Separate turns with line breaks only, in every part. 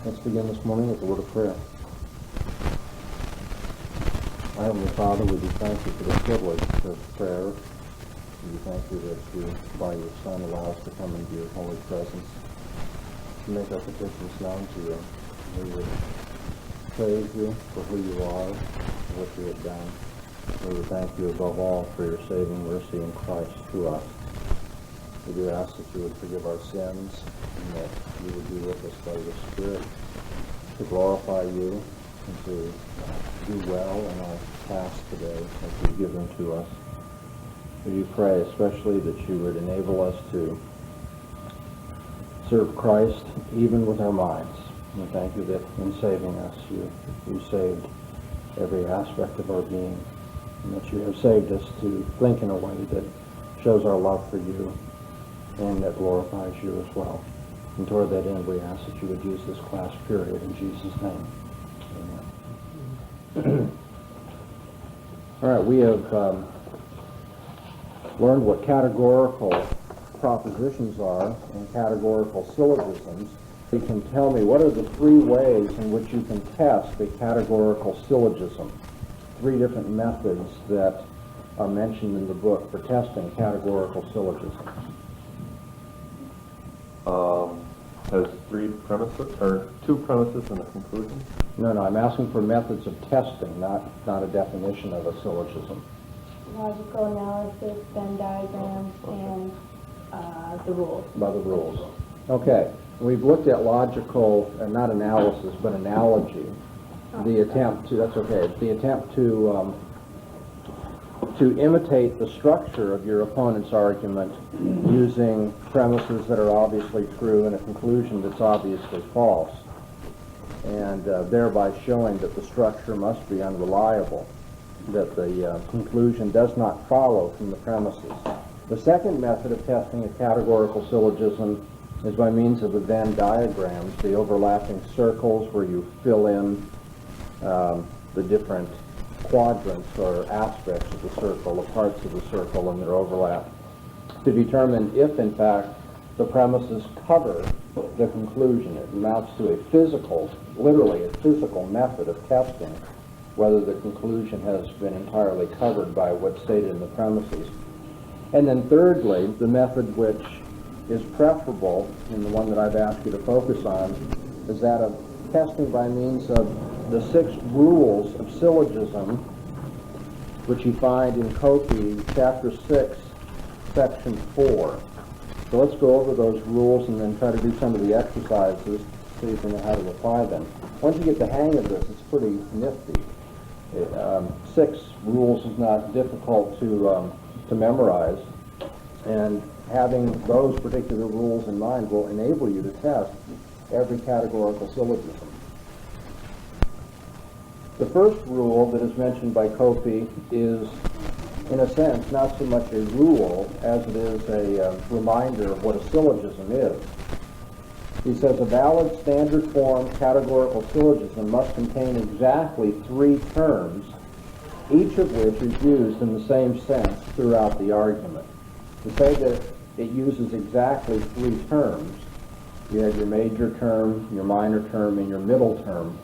Let's begin this morning with a word of prayer. Our Heavenly Father, we do thank you for the privilege of prayer. We thank you that you, by your Son, allow us to come into your holy presence, to make our petitions known to you. We would praise you for who you are and what you have done. We would thank you above all for your saving mercy in Christ to us. We do ask that you would forgive our sins and that you would be with us by your Spirit to glorify you and to do well in our task today as you've given to us. We do pray especially that you would enable us to serve Christ even with our minds. We thank you that in saving us, you saved every aspect of our being, and that you have saved us to think in a way that shows our love for you and that glorifies you as well. And toward that end, we ask that you would use this class period in Jesus' name. Amen. All right, we have learned what categorical propositions are and categorical syllogisms. You can tell me, what are the three ways in which you can test a categorical syllogism? Three different methods that are mentioned in the book for testing categorical syllogisms.
Has three premises, or two premises and a conclusion?
No, I'm asking for methods of testing, not a definition of a syllogism.
Logical analysis, Venn diagrams, and the rules.
By the rules. Okay. We've looked at logical, not analysis, but analogy. The attempt to, that's okay, the attempt to imitate the structure of your opponent's argument using premises that are obviously true and a conclusion that's obviously false, and thereby showing that the structure must be unreliable, that the conclusion does not follow from the premises. The second method of testing a categorical syllogism is by means of the Venn diagrams, the overlapping circles where you fill in the different quadrants or aspects of the circle, the parts of the circle and their overlap, to determine if, in fact, the premises cover the conclusion. It amounts to a physical, literally a physical method of testing whether the conclusion has been entirely covered by what's stated in the premises. And then thirdly, the method which is preferable, and the one that I've asked you to focus on, is that of testing by means of the 6 rules of syllogism, which you find in Copy, chapter 6, section 4. So let's go over those rules and then try to do some of the exercises so you can know how to apply them. Once you get the hang of this, it's pretty nifty. 6 rules is not difficult to memorize, and having those particular rules in mind will enable you to test every categorical syllogism. The first rule that is mentioned by Copy is, in a sense, not so much a rule as it is a reminder of what a syllogism is. He says a valid standard form categorical syllogism must contain exactly 3 terms, each of which is used in the same sense throughout the argument. To say that it uses exactly 3 terms, you have your major term, your minor term, and your middle term.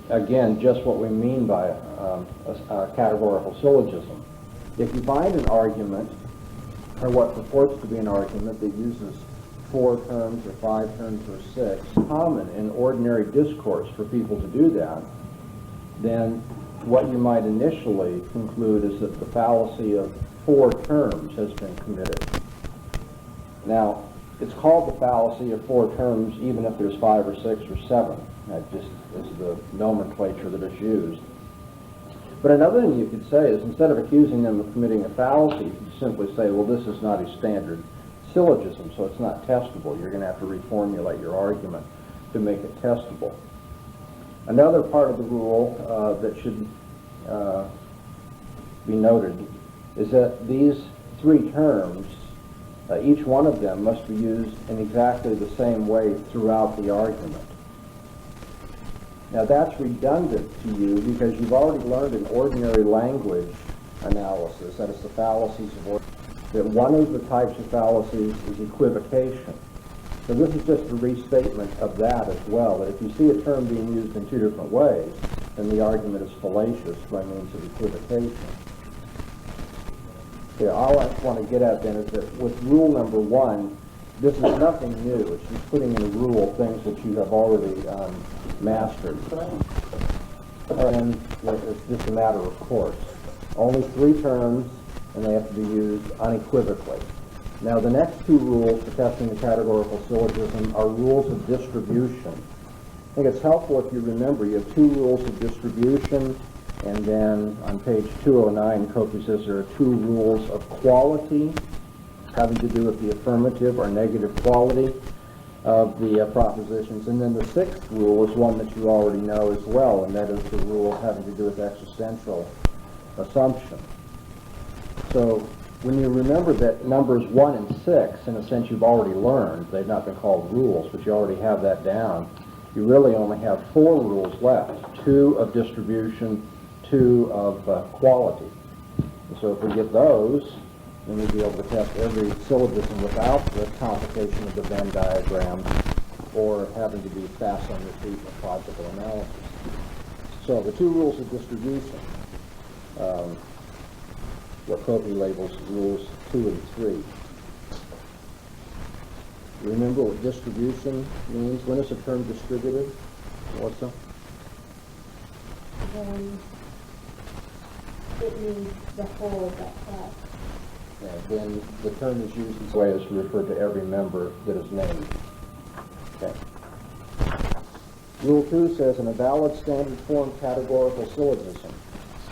Again, just what we mean by a categorical syllogism. If you find an argument, or what purports to be an argument that uses 4 terms or 5 terms or 6, common in ordinary discourse for people to do that, then what you might initially conclude is that the fallacy of 4 terms has been committed. Now, it's called the fallacy of 4 terms even if there's 5 or 6 or 7. That just is the nomenclature that is used. But another thing you could say is, instead of accusing them of committing a fallacy, you could simply say, well, this is not a standard syllogism, so it's not testable. You're going to have to reformulate your argument to make it testable. Another part of the rule that should be noted is that these 3 terms, each one of them must be used in exactly the same way throughout the argument. Now that's redundant to you because you've already learned in ordinary language analysis, that is the fallacies of order, that one of the types of fallacies is equivocation. So this is just a restatement of that as well, that if you see a term being used in two different ways, then the argument is fallacious by means of equivocation. Yeah, all I want to get at then is that with rule number 1, this is nothing new. It's just putting in a rule things that you have already mastered. And it's just a matter of course. Only 3 terms, and they have to be used unequivocally. Now, the next 2 rules for testing the categorical syllogism are rules of distribution. I think it's helpful if you remember you have 2 rules of distribution, and then on page 209, Coffey says there are 2 rules of quality having to do with the affirmative or negative quality of the propositions. And then the 6th rule is one that you already know as well, and that is the rule having to do with existential assumption. So when you remember that numbers 1 and 6, in a sense you've already learned, they've not been called rules, but you already have that down, you really only have 4 rules left, 2 of distribution, 2 of quality. And so if we get those, then we'll be able to test every syllogism without the complication of the Venn diagram or having to be fast on your feet with logical analysis. So the 2 rules of distribution, what Coffey labels rules 2 and 3. Remember what distribution means? When is a term distributed? Melissa?
When it means the whole of that class.
Then the term is used this way as to refer to every member that is named. Okay. Rule 2 says, in a valid standard form categorical syllogism,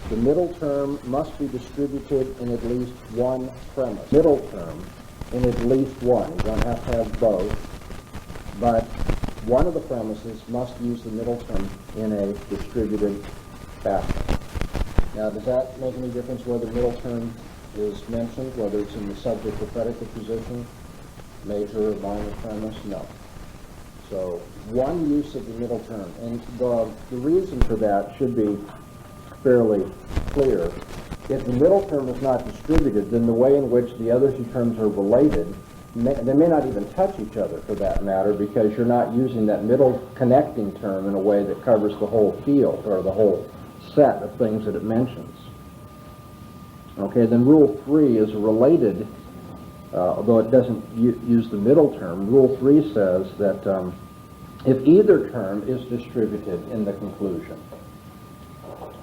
the middle term must be distributed in at least one premise. Middle term in at least one. You don't have to have both, but one of the premises must use the middle term in a distributed fashion. Now, does that make any difference whether middle term is mentioned, whether it's in the subject or predicate position, major or minor premise? No. So one use of the middle term, and the reason for that should be fairly clear. If the middle term is not distributed, then the way in which the other 2 terms are related, they may not even touch each other for that matter, because you're not using that middle connecting term in a way that covers the whole field or the whole set of things that it mentions. Okay, then rule 3 is related, although it doesn't use the middle term. Rule 3 says that if either term is distributed in the conclusion,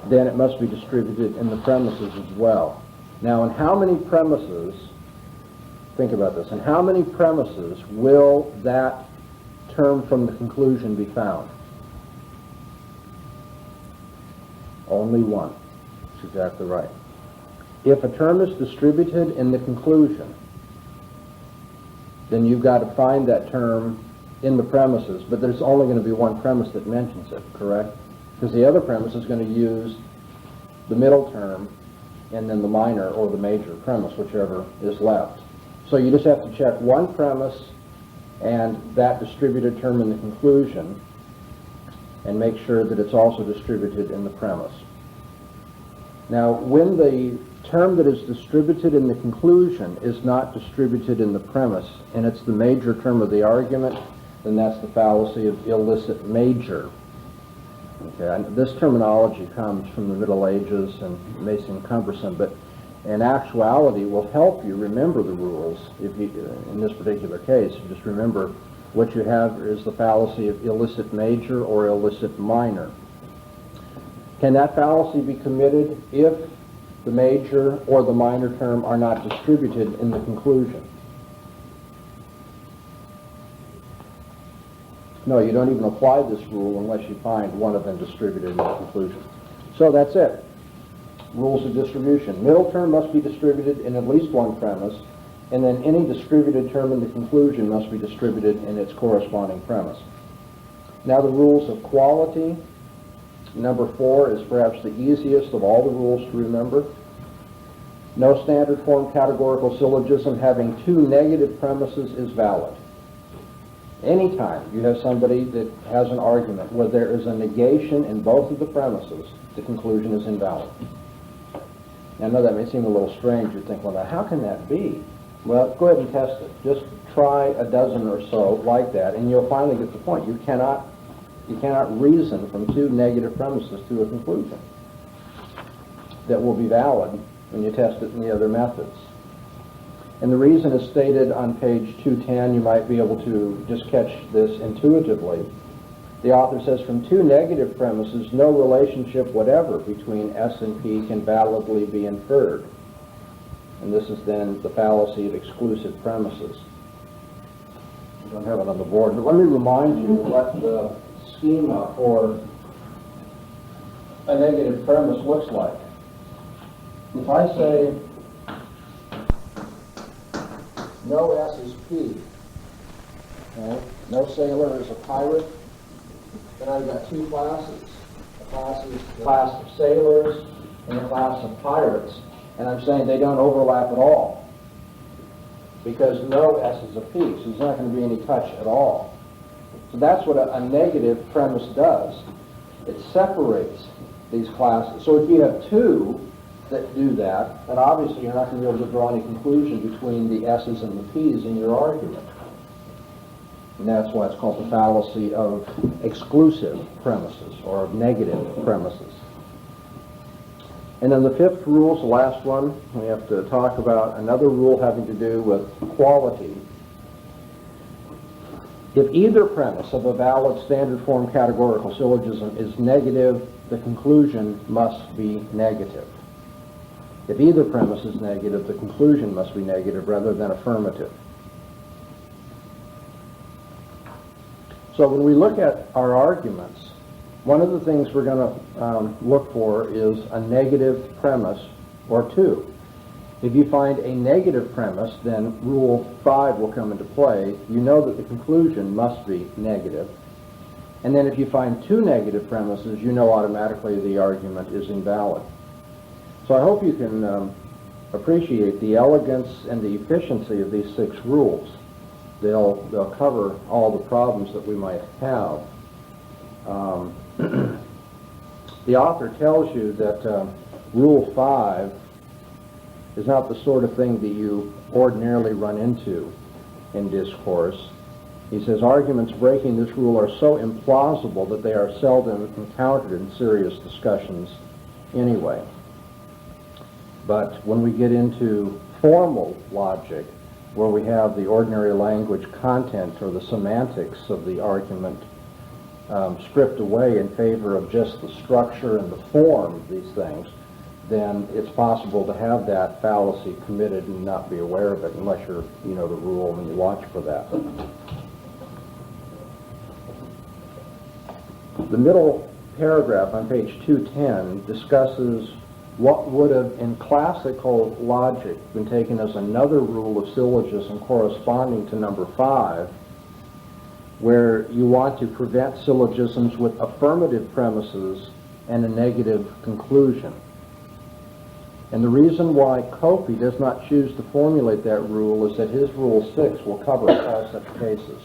then it must be distributed in the premises as well. Now, in how many premises, think about this, in how many premises will that term from the conclusion be found? Only one. That's exactly right. If a term is distributed in the conclusion, then you've got to find that term in the premises, but there's only going to be one premise that mentions it, correct? Because the other premise is going to use the middle term and then the minor or the major premise, whichever is left. So you just have to check one premise and that distributed term in the conclusion and make sure that it's also distributed in the premise. Now, when the term that is distributed in the conclusion is not distributed in the premise, and it's the major term of the argument, then that's the fallacy of illicit major. Okay, and this terminology comes from the Middle Ages and may seem cumbersome, but in actuality will help you remember the rules. If you, in this particular case, you just remember what you have is the fallacy of illicit major or illicit minor. Can that fallacy be committed if the major or the minor term are not distributed in the conclusion? No, you don't even apply this rule unless you find one of them distributed in the conclusion. So that's it. Rules of distribution. Middle term must be distributed in at least one premise, and then any distributed term in the conclusion must be distributed in its corresponding premise. Now the rules of quality. Number 4 is perhaps the easiest of all the rules to remember. No standard form categorical syllogism having 2 negative premises is valid. Anytime you have somebody that has an argument where there is a negation in both of the premises, the conclusion is invalid. Now, I know that may seem a little strange. You think, well, now, how can that be? Well, go ahead and test it. Just try a dozen or so like that, and you'll finally get the point. You cannot reason from two negative premises to a conclusion that will be valid when you test it in the other methods. And the reason is stated on page 210. You might be able to just catch this intuitively. The author says, from two negative premises, no relationship whatever between S and P can validly be inferred. And this is then the fallacy of exclusive premises. I don't have it on the board, but let me remind you what the schema for a negative premise looks like. If I say no S is P, okay, no sailor is a pirate, then I've got two classes. The class of sailors and the class of pirates. And I'm saying they don't overlap at all, because no S is a P, so there's not going to be any touch at all. So that's what a negative premise does. It separates these classes. So if you have two that do that, then obviously you're not going to be able to draw any conclusion between the S's and the P's in your argument. And that's why it's called the fallacy of exclusive premises, or of negative premises. And then the fifth rule is the last one. We have to talk about another rule having to do with quality. If either premise of a valid standard form categorical syllogism is negative, the conclusion must be negative. If either premise is negative, the conclusion must be negative rather than affirmative. So when we look at our arguments, one of the things we're going to look for is a negative premise or two. If you find a negative premise, then Rule 5 will come into play. You know that the conclusion must be negative. And then if you find two negative premises, you know automatically the argument is invalid. So I hope you can appreciate the elegance and the efficiency of these 6 rules. They'll cover all the problems that we might have. The author tells you that Rule 5 is not the sort of thing that you ordinarily run into in discourse. He says arguments breaking this rule are so implausible that they are seldom encountered in serious discussions anyway. But when we get into formal logic, where we have the ordinary language content or the semantics of the argument stripped away in favor of just the structure and the form of these things, then it's possible to have that fallacy committed and not be aware of it unless you know the rule and you watch for that. The middle paragraph on page 210 discusses what would have, in classical logic, been taken as another rule of syllogism corresponding to number 5, where you want to prevent syllogisms with affirmative premises and a negative conclusion. And the reason why Copey does not choose to formulate that rule is that his Rule 6 will cover all such cases.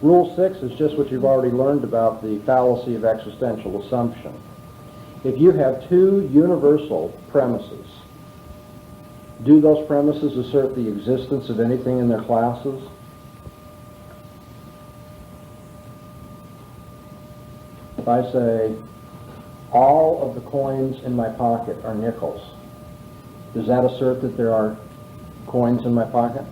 Rule 6 is just what you've already learned about the fallacy of existential assumption. If you have two universal premises, do those premises assert the existence of anything in their classes? If I say, all of the coins in my pocket are nickels, does that assert that there are coins in my pocket?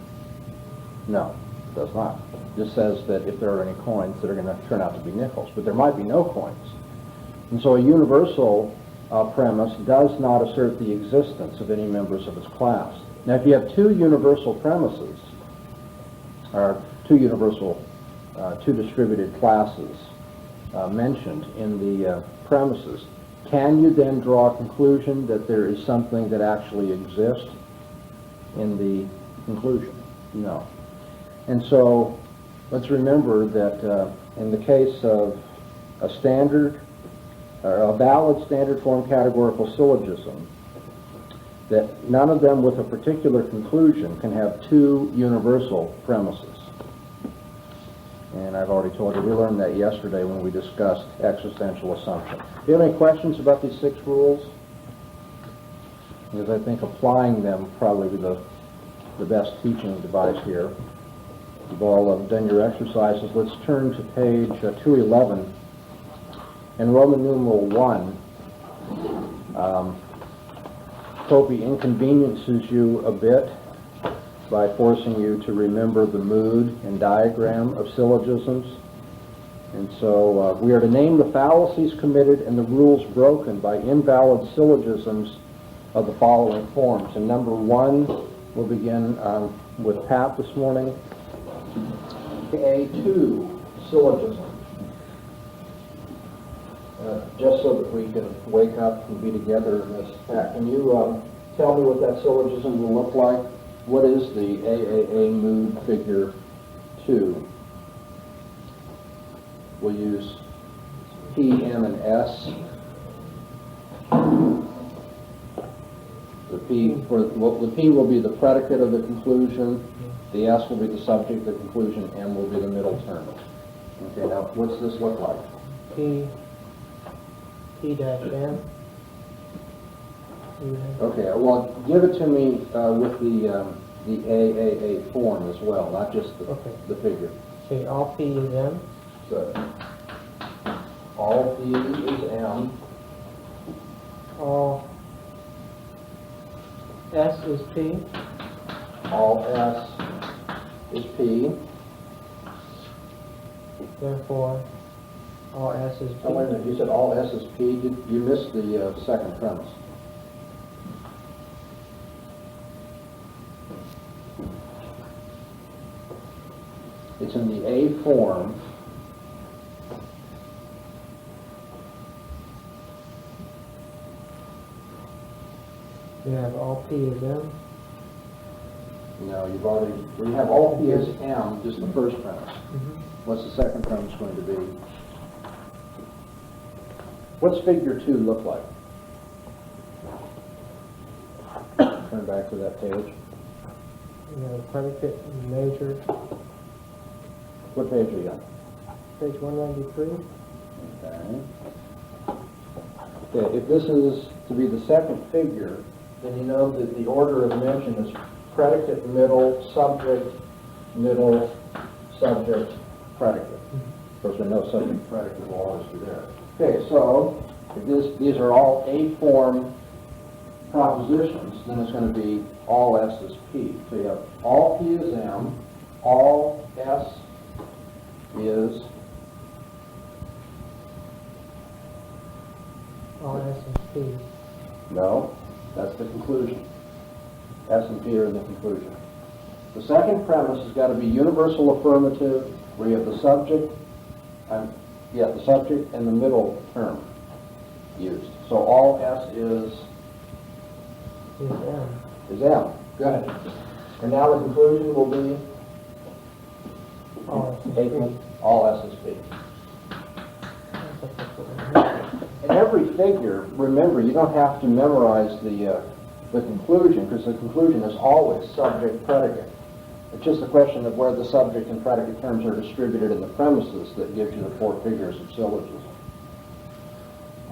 No, it does not. It just says that if there are any coins that are going to turn out to be nickels, but there might be no coins. And so a universal premise does not assert the existence of any members of its class. Now, if you have two universal premises, or two distributed classes mentioned in the premises, can you then draw a conclusion that there is something that actually exists in the conclusion? No. And so let's remember that in the case of a standard, or a valid standard form categorical syllogism, that none of them with a particular conclusion can have two universal premises. And I've already told you, we learned that yesterday when we discussed existential assumption. Do you have any questions about these 6 rules? Because I think applying them probably be the the best teaching device here. You've all done your exercises. Let's turn to page 211. In Roman numeral 1, Toby inconveniences you a bit by forcing you to remember the mood and diagram of syllogisms. And so we are to name the fallacies committed and the rules broken by invalid syllogisms of the following forms. And number 1, we'll begin with Pat this morning. A2, syllogism. Just so that we can wake up and be together in this. Pat, can you tell me what that syllogism will look like? What is the AAA mood figure 2? We'll use P, M, and S. The P will be the predicate of the conclusion. The S will be the subject of the conclusion. M will be the middle term. Okay, now what's this look like?
P dash M.
Okay, well, give it to me with the AAA form as well, not just the figure.
Okay, all P is M.
So, all P is M.
All S is P.
All S is P.
Therefore, all S is P.
Oh, wait a minute, you said all S is P. You missed the second premise. It's in the A form.
You have all P is M.
No, you have all P as M, just the first premise. What's the second premise going to be? What's figure 2 look like? Turn back to that page.
You have predicate and measure.
What page are you on?
Page 193.
Okay, if this is to be the second figure, then you know that the order of mention is predicate, middle, subject, predicate. Of course, we know subject, predicate will always be there. Okay, so if these are all A-form propositions, then it's going to be all S is P. So you have all P is M, all S is
All S is P.
no, that's the conclusion. S and P are in the conclusion. The second premise has got to be universal affirmative, where you have the subject, the subject and the middle term used. So all S is M. Good. And now the conclusion will be all S is P. In every figure, remember, you don't have to memorize the conclusion, because the conclusion is always subject-predicate. It's just a question of where the subject and predicate terms are distributed in the premises that gives you the 4 figures of syllogism.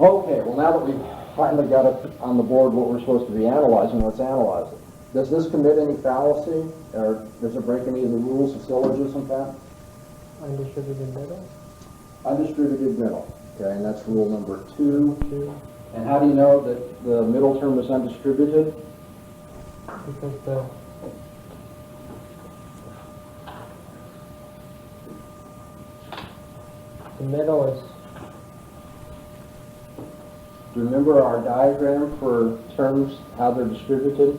Okay, well, now that we've finally got it on the board what we're supposed to be analyzing, let's analyze it. Does this commit any fallacy, or does it break any of the rules of syllogism, Pat?
Undistributed middle.
Undistributed middle. Okay, and that's rule number 2. And how do you know that the middle term is undistributed?
Because the middle is...
Do you remember our diagram for terms, how they're distributed?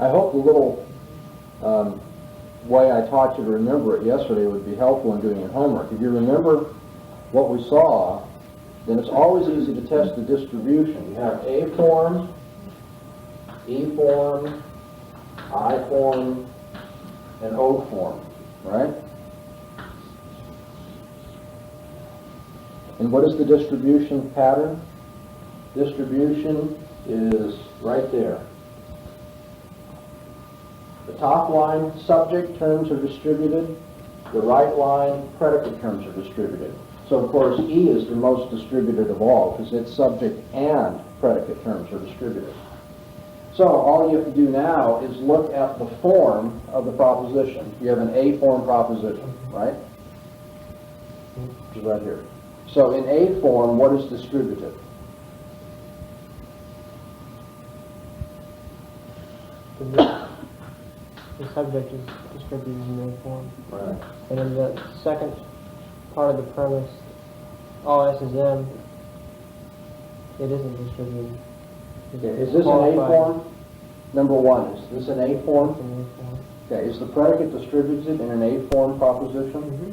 I hope the little way I taught you to remember it yesterday would be helpful in doing your homework. If you remember what we saw, then it's always easy to test the distribution. You have A form, E form, I form, and O form, right? And what is the distribution pattern? Distribution is right there. The top line, subject terms are distributed. The right line, predicate terms are distributed. So, of course, E is the most distributed of all, because its subject and predicate terms are distributed. So all you have to do now is look at the form of the proposition. You have an A form proposition, right? Which is right here. So in A form, what is distributed?
The subject is distributed in A form.
Right.
And in the second part of the premise, all S is M, it isn't distributed.
Okay, is this an A form? Number one, is this an A form?
It's an A form.
Okay, is the predicate distributed in an A form proposition?
Mm-hmm.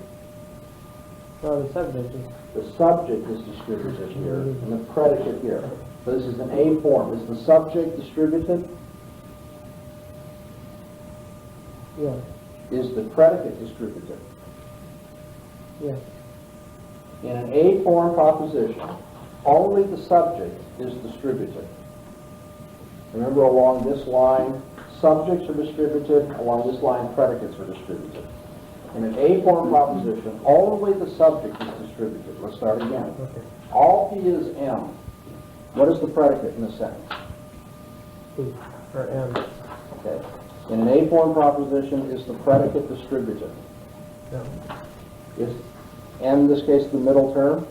No, the subject is.
The subject is distributed here, and the predicate here. So this is an A form. Is the subject distributed?
Yeah.
Is the predicate distributed?
Yeah.
In an A form proposition, only the subject is distributed. Remember, along this line, subjects are distributed. Along this line, predicates are distributed. In an A form proposition, only the subject is distributed. Let's start again.
Okay.
All P is M. What is the predicate in the sentence?
P, or M.
Okay. In an A form proposition, is the predicate distributed?
No.
Is M, in this case, the middle term?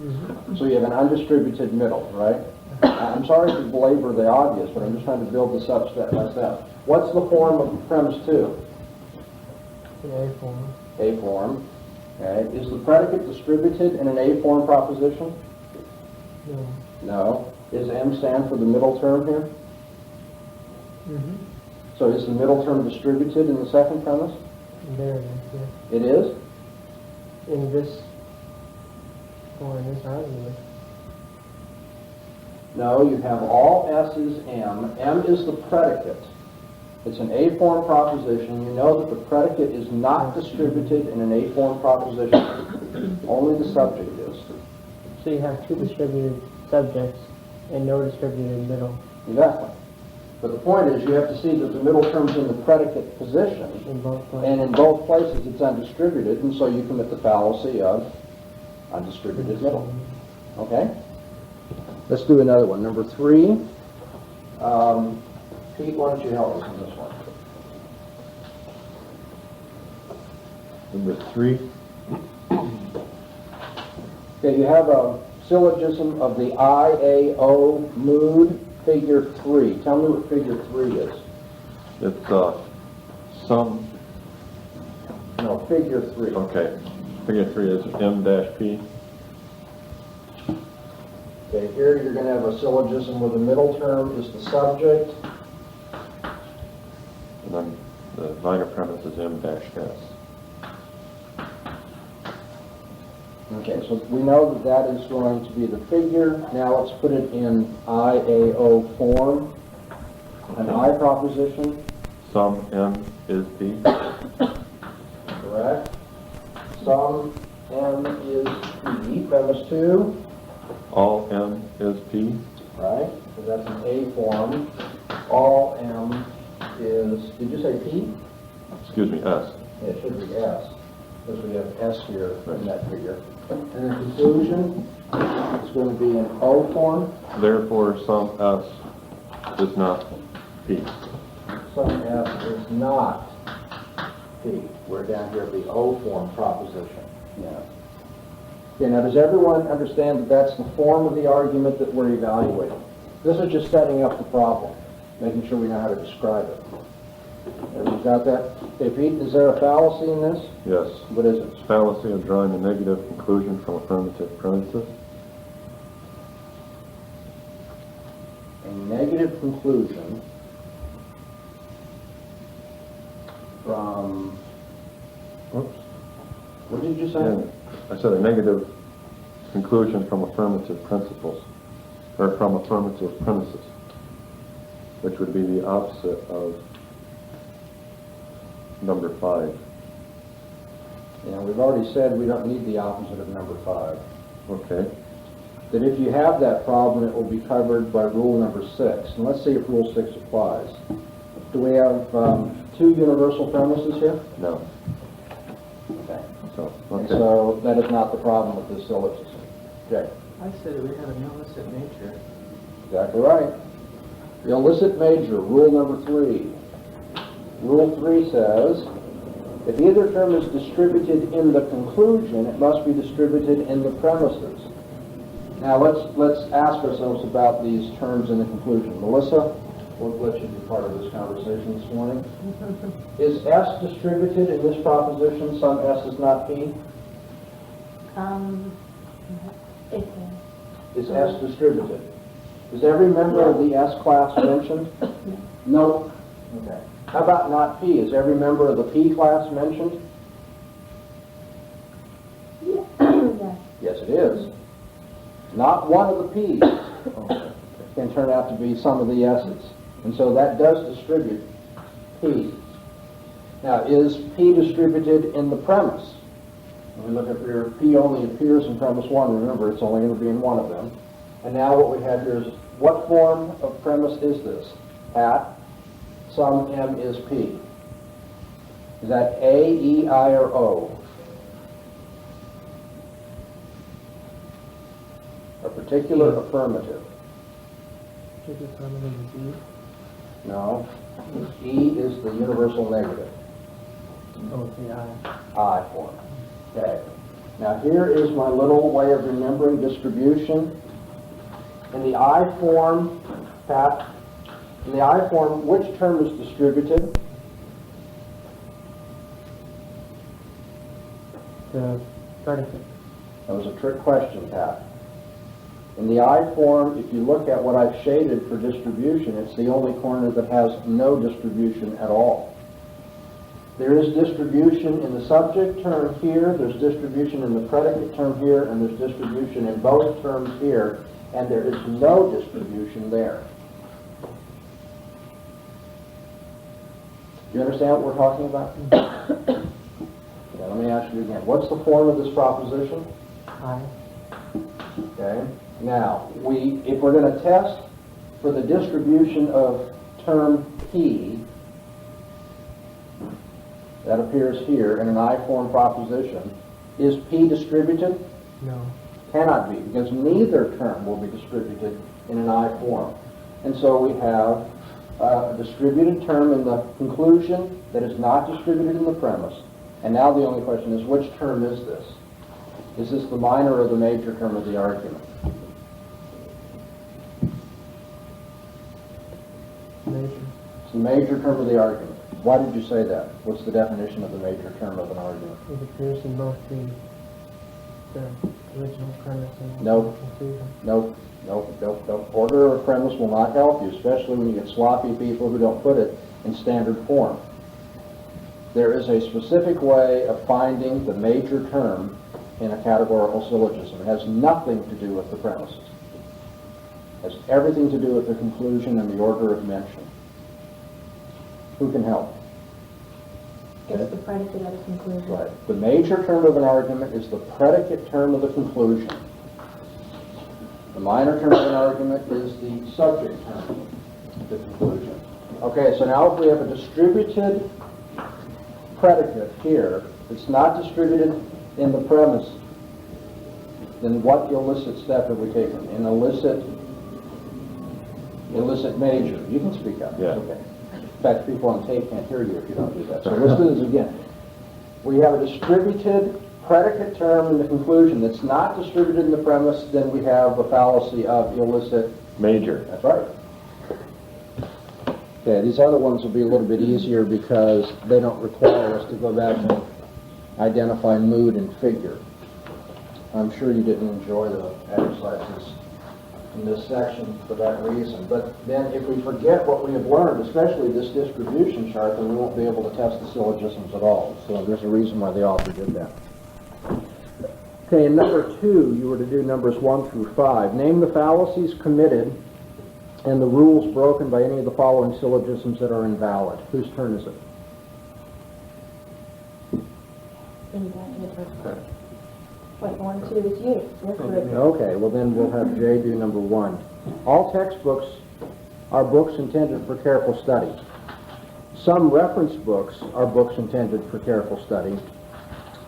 Mm-hmm.
So you have an undistributed middle, right? I'm sorry to belabor the obvious, but I'm just trying to build this up step by step. What's the form of premise 2?
In A form.
A form. Okay. Is the predicate distributed in an A form proposition?
No.
No. Is M stand for the middle term here?
Mm-hmm.
So is the middle term distributed in the second premise?
There it is, yeah.
It is?
In this, or in this argument.
No, you have all S's M. M is the predicate. It's an A form proposition. You know that the predicate is not distributed in an A form proposition. Only the subject is.
So you have two distributed subjects and no distributed middle
Exactly. But the point is, you have to see that the middle term's in the predicate position,
in both places.
and in both places it's undistributed, and so you commit the fallacy of undistributed middle. Okay? Let's do another one. Number 3. Pete, why don't you help us on this one?
Number 3.
Okay, you have a syllogism of the IAO mood, figure 3. Tell me what figure 3 is.
It's sum.
No, figure 3.
Okay. Figure 3 is M-P.
Okay, here you're going to have a syllogism where the middle term is the subject.
And then the minor premise is M-S.
Okay, so we know that that is going to be the figure. Now let's put it in IAO form. An I proposition.
Sum M is P.
Correct. Sum M is P. Premise 2.
All M is P.
Right? So that's an A form. All M is, did you say P?
Excuse me, S.
Yeah, it should be S, because we have S here in that figure. And the conclusion is going to be an O form.
Therefore, sum S is not P.
Sum S is not P. We're down here at the O form proposition. Yeah. Okay, now does everyone understand that that's the form of the argument that we're evaluating? This is just setting up the problem, making sure we know how to describe it. Everyone got that? Okay, Pete, is there a fallacy in this?
Yes.
What is it?
Fallacy of drawing a negative conclusion from affirmative premises.
A negative conclusion from,
Oops.
what did you say?
Yeah. I said a negative conclusion from affirmative principles, or from affirmative premises, which would be the opposite of number 5.
Yeah, we've already said we don't need the opposite of number 5.
Okay.
That if you have that problem, it will be covered by rule number 6. And let's see if rule 6 applies. Do we have 2 universal premises here?
No.
Okay.
So,
And
okay.
so that is not the problem with this syllogism. Okay.
I said it would have an illicit nature.
Exactly right. The illicit major, rule number 3. Rule 3 says, if either term is distributed in the conclusion, it must be distributed in the premises. Now let's ask ourselves about these terms in the conclusion. Melissa, we'll let you be part of this conversation this morning. Is S distributed in this proposition? Some S is not P?
It
Is S distributed? Is every member of the S class mentioned? No. Okay. How about not P? Is every member of the P class mentioned?
is. Yes.
Yes, it is. Not one of the P's. It can turn out to be some of the S's. And so that does distribute P. Now, is P distributed in the premise? When we look at here, P only appears in premise 1. Remember, it's only going to be in one of them. And now what we have here is, what form of premise is this? At some M is P. Is that A, E, I, or O? A particular affirmative. No. E is the universal negative.
Oh, the
I form. Okay. Now here is my little way of remembering distribution. In the I form, Pat, in the I form, which term is distributed?
The predicate.
That was a trick question, Pat. In the I form, if you look at what I've shaded for distribution, it's the only corner that has no distribution at all. There is distribution in the subject term here, there's distribution in the predicate term here, and there's distribution in both terms here, and there is no distribution there. Do you understand what we're talking about? Yeah, let me ask you again. What's the form of this proposition?
I.
Okay. Now, if we're going to test for the distribution of term P, that appears here in an I-form proposition, is P distributed?
No.
Cannot be, because neither term will be distributed in an I form. And so we have a distributed term in the conclusion that is not distributed in the premise. And now the only question is, which term is this? Is this the minor or the major term of the argument?
Major.
It's the major term of the argument. Why did you say that? What's the definition of the major term of an argument?
It appears in both the original premise and
Nope.
the conclusion.
Nope. Order of premise will not help you, especially when you get sloppy people who don't put it in standard form. There is a specific way of finding the major term in a categorical syllogism. It has nothing to do with the premises. It has everything to do with the conclusion and the order of mention. Who can help?
It's the predicate of the conclusion.
Right. The major term of an argument is the predicate term of the conclusion. The minor term of an argument is the subject term of the conclusion. Okay, so now if we have a distributed predicate here, it's not distributed in the premise, then what illicit step have we taken? An illicit major. You can speak up.
Yeah.
It's okay. In fact, people on tape can't hear you if you don't do that. So let's do this again. We have a distributed predicate term in the conclusion that's not distributed in the premise, then we have the fallacy of illicit
Major.
That's right. Okay, these other ones will be a little bit easier because they don't require us to go back and identify mood and figure. I'm sure you didn't enjoy the exercises in this section for that reason. But then if we forget what we have learned, especially this distribution chart, then we won't be able to test the syllogisms at all. So there's a reason why the author did that. Okay, in number 2, you were to do numbers 1 through 5. Name the fallacies committed and the rules broken by any of the following syllogisms that are invalid. Whose turn is it?
Wait, 1, 2 is you. You're correct.
Okay, well then we'll have Jay do number 1. All textbooks are books intended for careful study. Some reference books are books intended for careful study.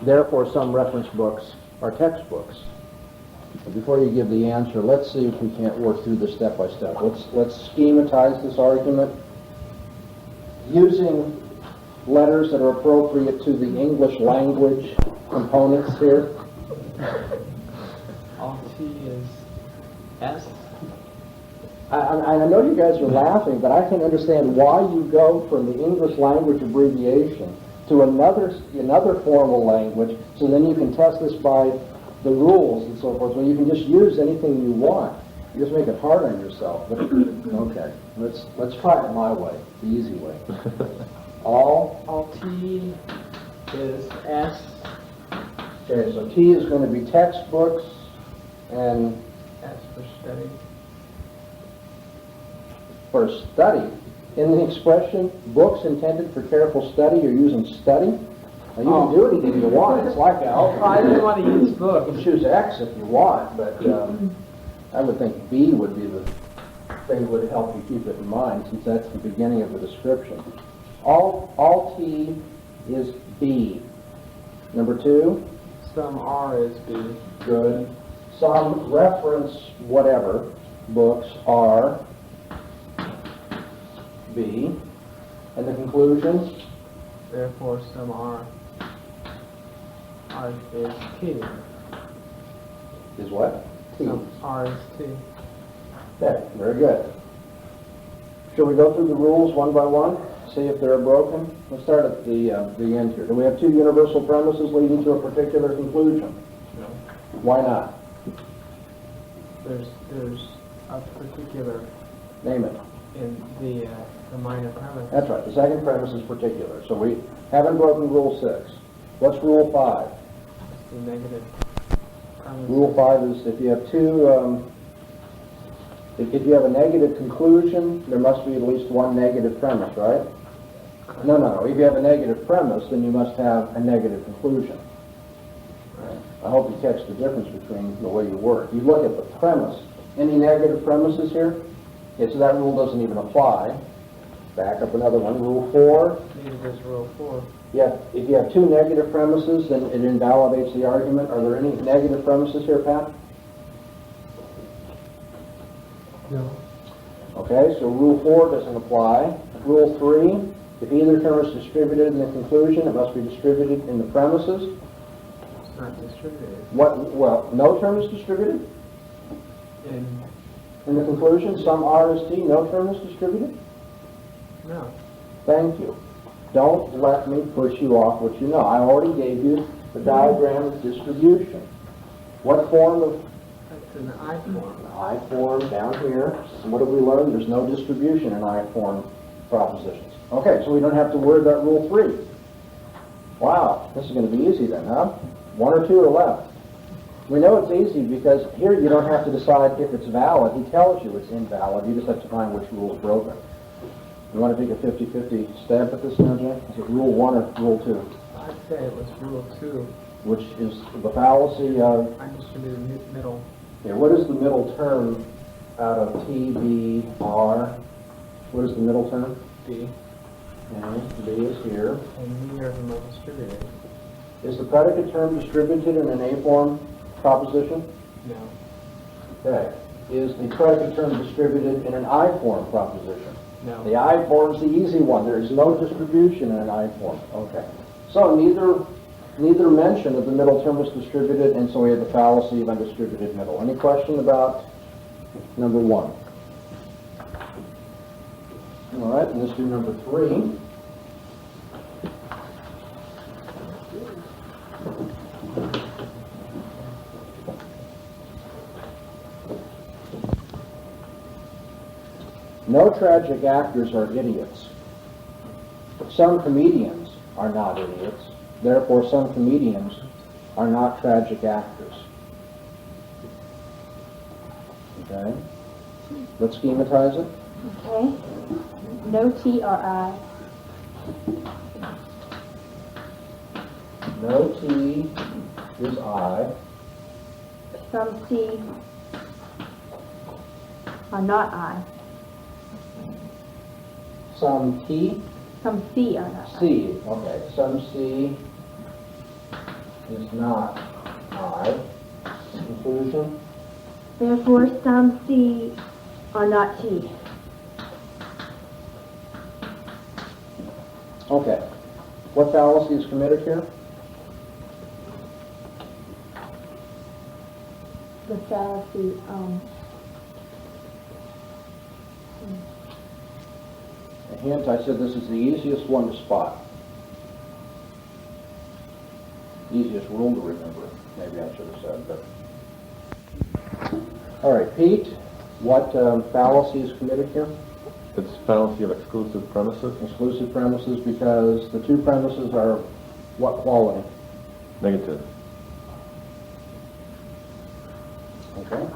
Therefore, some reference books are textbooks. Before you give the answer, let's see if we can't work through this step by step. Let's schematize this argument using letters that are appropriate to the English language components here.
All T is S.
I know you guys are laughing, but I can understand why you go from the English language abbreviation to another formal language, so then you can test this by the rules and so forth. So you can just use anything you want. You just make it hard on yourself. But, okay, let's try it my way, the easy way.
All T is S.
Okay, so T is going to be textbooks and
S for study.
for study. In the expression, books intended for careful study, you're using study. Now, you can do anything you want. It's like
I didn't want to use
You
book.
can choose X if you want, but I would think B would be the thing that would help you keep it in mind, since that's the beginning of the description. All T is B. Number 2,
Some R is B.
good. Some reference whatever books are B. And the conclusion,
Therefore, some R is T.
is what? T.
Some R is T.
Okay, very good. Shall we go through the rules one by one? See if they're broken? Let's start at the end here. Do we have 2 universal premises leading to a particular conclusion?
No.
Why not?
There's a particular
Name it.
in the minor premise.
That's right. The second premise is particular. So we haven't broken Rule 6. What's Rule 5?
The negative premise.
Rule 5 is if you have if you have a negative conclusion, there must be at least one negative premise, right? No. If you have a negative premise, then you must have a negative conclusion. I hope you catch the difference between the way you work. You look at the premise. Any negative premises here? Okay, so that rule doesn't even apply. Back up another one. Rule 4.
Neither is Rule 4.
Yeah, if you have 2 negative premises, then it invalidates the argument. Are there any negative premises here, Pat?
No.
Okay, so Rule 4 doesn't apply. Rule 3, if either term is distributed in the conclusion, it must be distributed in the premises.
It's not distributed.
Well, no term is distributed in the conclusion. Some R is T, no term is distributed.
No.
Thank you. Don't let me push you off what you know. I already gave you the diagram of distribution. What form of
That's an I form.
I form down here? And what have we learned? There's no distribution in I form propositions. Okay, so we don't have to worry about Rule 3. Wow, this is going to be easy then, huh? 1 or 2 are left. We know it's easy because here you don't have to decide if it's valid. He tells you it's invalid. You just have to find which rule is broken. You want to take a 50-50 stab at this now, Jack? Is it Rule 1 or Rule 2?
I'd say it was Rule 2.
Which is the fallacy of...
I distributed middle.
Yeah, what is the middle term out of T, B, R? What is the middle term?
B.
Okay, B is here.
And neither of them are distributed.
Is the predicate term distributed in an A-form proposition?
No.
Okay. Is the predicate term distributed in an I-form proposition?
No.
The I-form is the easy one. There is no distribution in an I-form. Okay. So neither mention of the middle term was distributed, and so we have the fallacy of undistributed middle. Any question about number 1? All right, and let's do number 3. No tragic actors are idiots. Some comedians are not idiots. Therefore, some comedians are not tragic actors. Okay? Let's schematize it.
Okay. No T or I.
No T is I.
Some C are not I.
Some T,
Some C are not I.
C. Okay. Some C is not I. Conclusion.
Therefore, some C are not T.
Okay. What fallacy is committed here?
The fallacy,
A hint, I said this is the easiest one to spot. Easiest rule to remember, maybe I should have said, but. All right, Pete, what fallacy is committed here?
It's fallacy of exclusive premises.
Exclusive premises, because the two premises are what quality?
Negative.
Okay.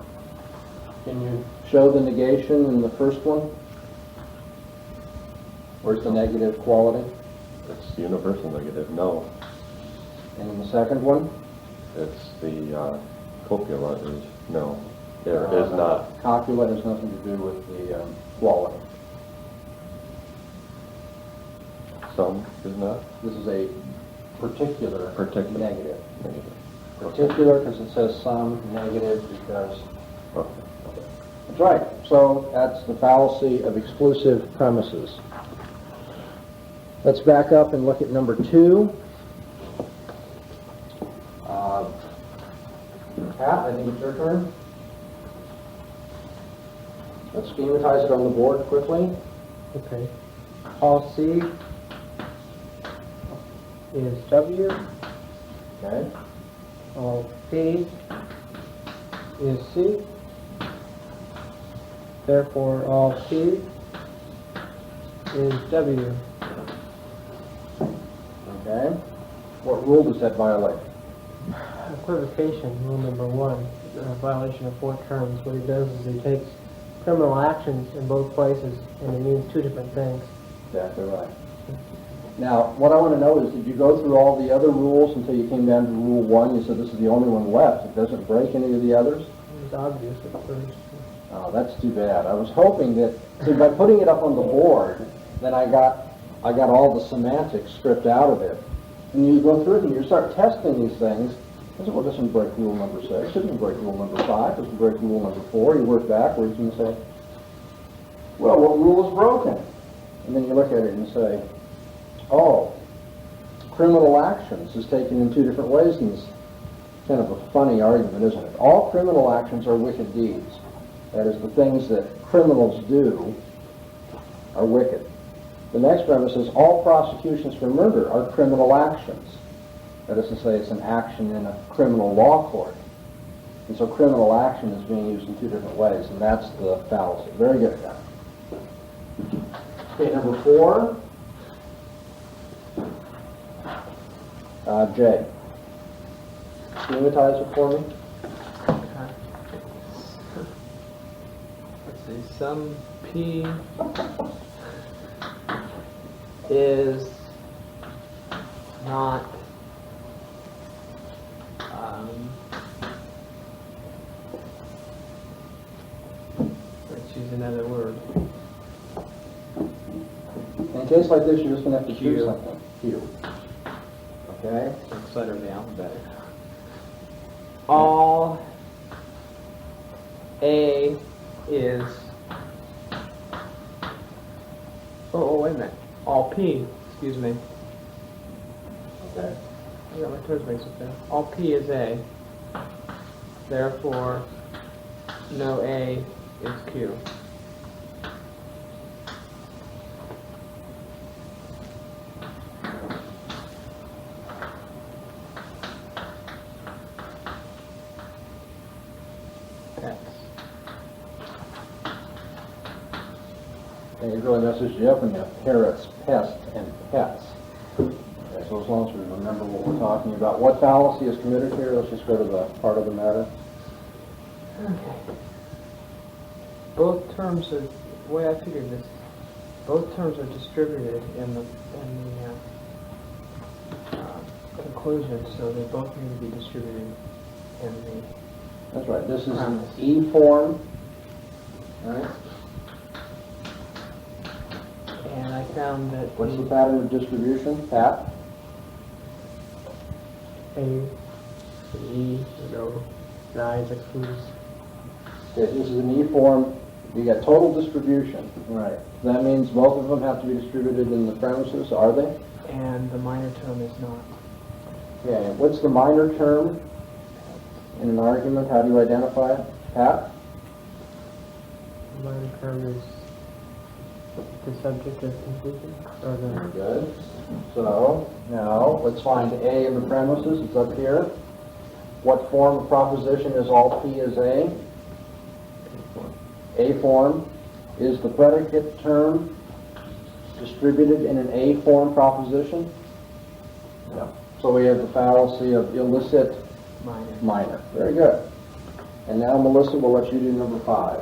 Can you show the negation in the first one? Where's the negative quality?
It's universal negative. No.
And in the second one?
It's the copula is no. There is not.
Copula has nothing to do with the quality.
Some is not.
This is a particular,
Particular.
negative.
Negative.
Particular because it says some, negative because...
Okay.
That's right. So that's the fallacy of exclusive premises. Let's back up and look at number 2. Pat, I think it's your turn. Let's schematize it on the board quickly.
Okay. All C is W.
Okay.
All P is C. Therefore, all P is W.
Okay. What rule does that violate?
Equivocation, rule number 1, violation of 4 terms. What he does is he takes criminal actions in both places and it means 2 different things.
Exactly right. Now, what I want to know is, did you go through all the other rules until you came down to rule 1? You said this is the only one left. It doesn't break any of the others?
It was obvious at first.
Oh, that's too bad. I was hoping that, see, by putting it up on the board, then I got all the semantics stripped out of it. And you go through it and you start testing these things. I said, well, it doesn't break rule number 6. It doesn't break rule number 5. It doesn't break rule number 4. You work backwards and say, well, what rule is broken? And then you look at it and say, oh, criminal actions is taken in 2 different ways, and it's kind of a funny argument, isn't it? All criminal actions are wicked deeds. That is, the things that criminals do are wicked. The next premise is all prosecutions for murder are criminal actions. That is to say, it's an action in a criminal law court. And so criminal action is being used in 2 different ways, and that's the fallacy. Very good, guy. Okay, number 4. Jay. Schematize it for me.
Okay. Let's see, some P is not let's use another word.
In a case like this, you're just going to have to
Q.
choose something. Q. Okay?
Next letter of the alphabet. All A is oh wait a minute. All P, excuse me.
Okay.
I got my toes mixed up there. All P is A. Therefore, no A is Q. X.
And it really messes you up when you have parrots, pests, and pets. Okay, so as long as we remember what we're talking about. What fallacy is committed here? Let's just go to the part of the matter.
Okay. Both terms are, the way I figured this, both terms are distributed in the conclusion, so they both need to be distributed in the
That's right. This is an
premise.
E form. All right.
And I found that
What's the pattern of distribution, Pat?
A, E, no, 9 excludes
Okay, this is an E form. You got total distribution. Right. That means both of them have to be distributed in the premises, are they?
And the minor term is not.
Okay, what's the minor term in an argument? How do you identify it? Pat?
The minor term is the subject of conclusion, or
Very
the
good. So, now, let's find A in the premises. It's up here. What form of proposition is all P is A? A form. Is the predicate term distributed in an A form proposition? No. So we have the fallacy of illicit minor. Very good. And now, Melissa, we'll let you do number 5.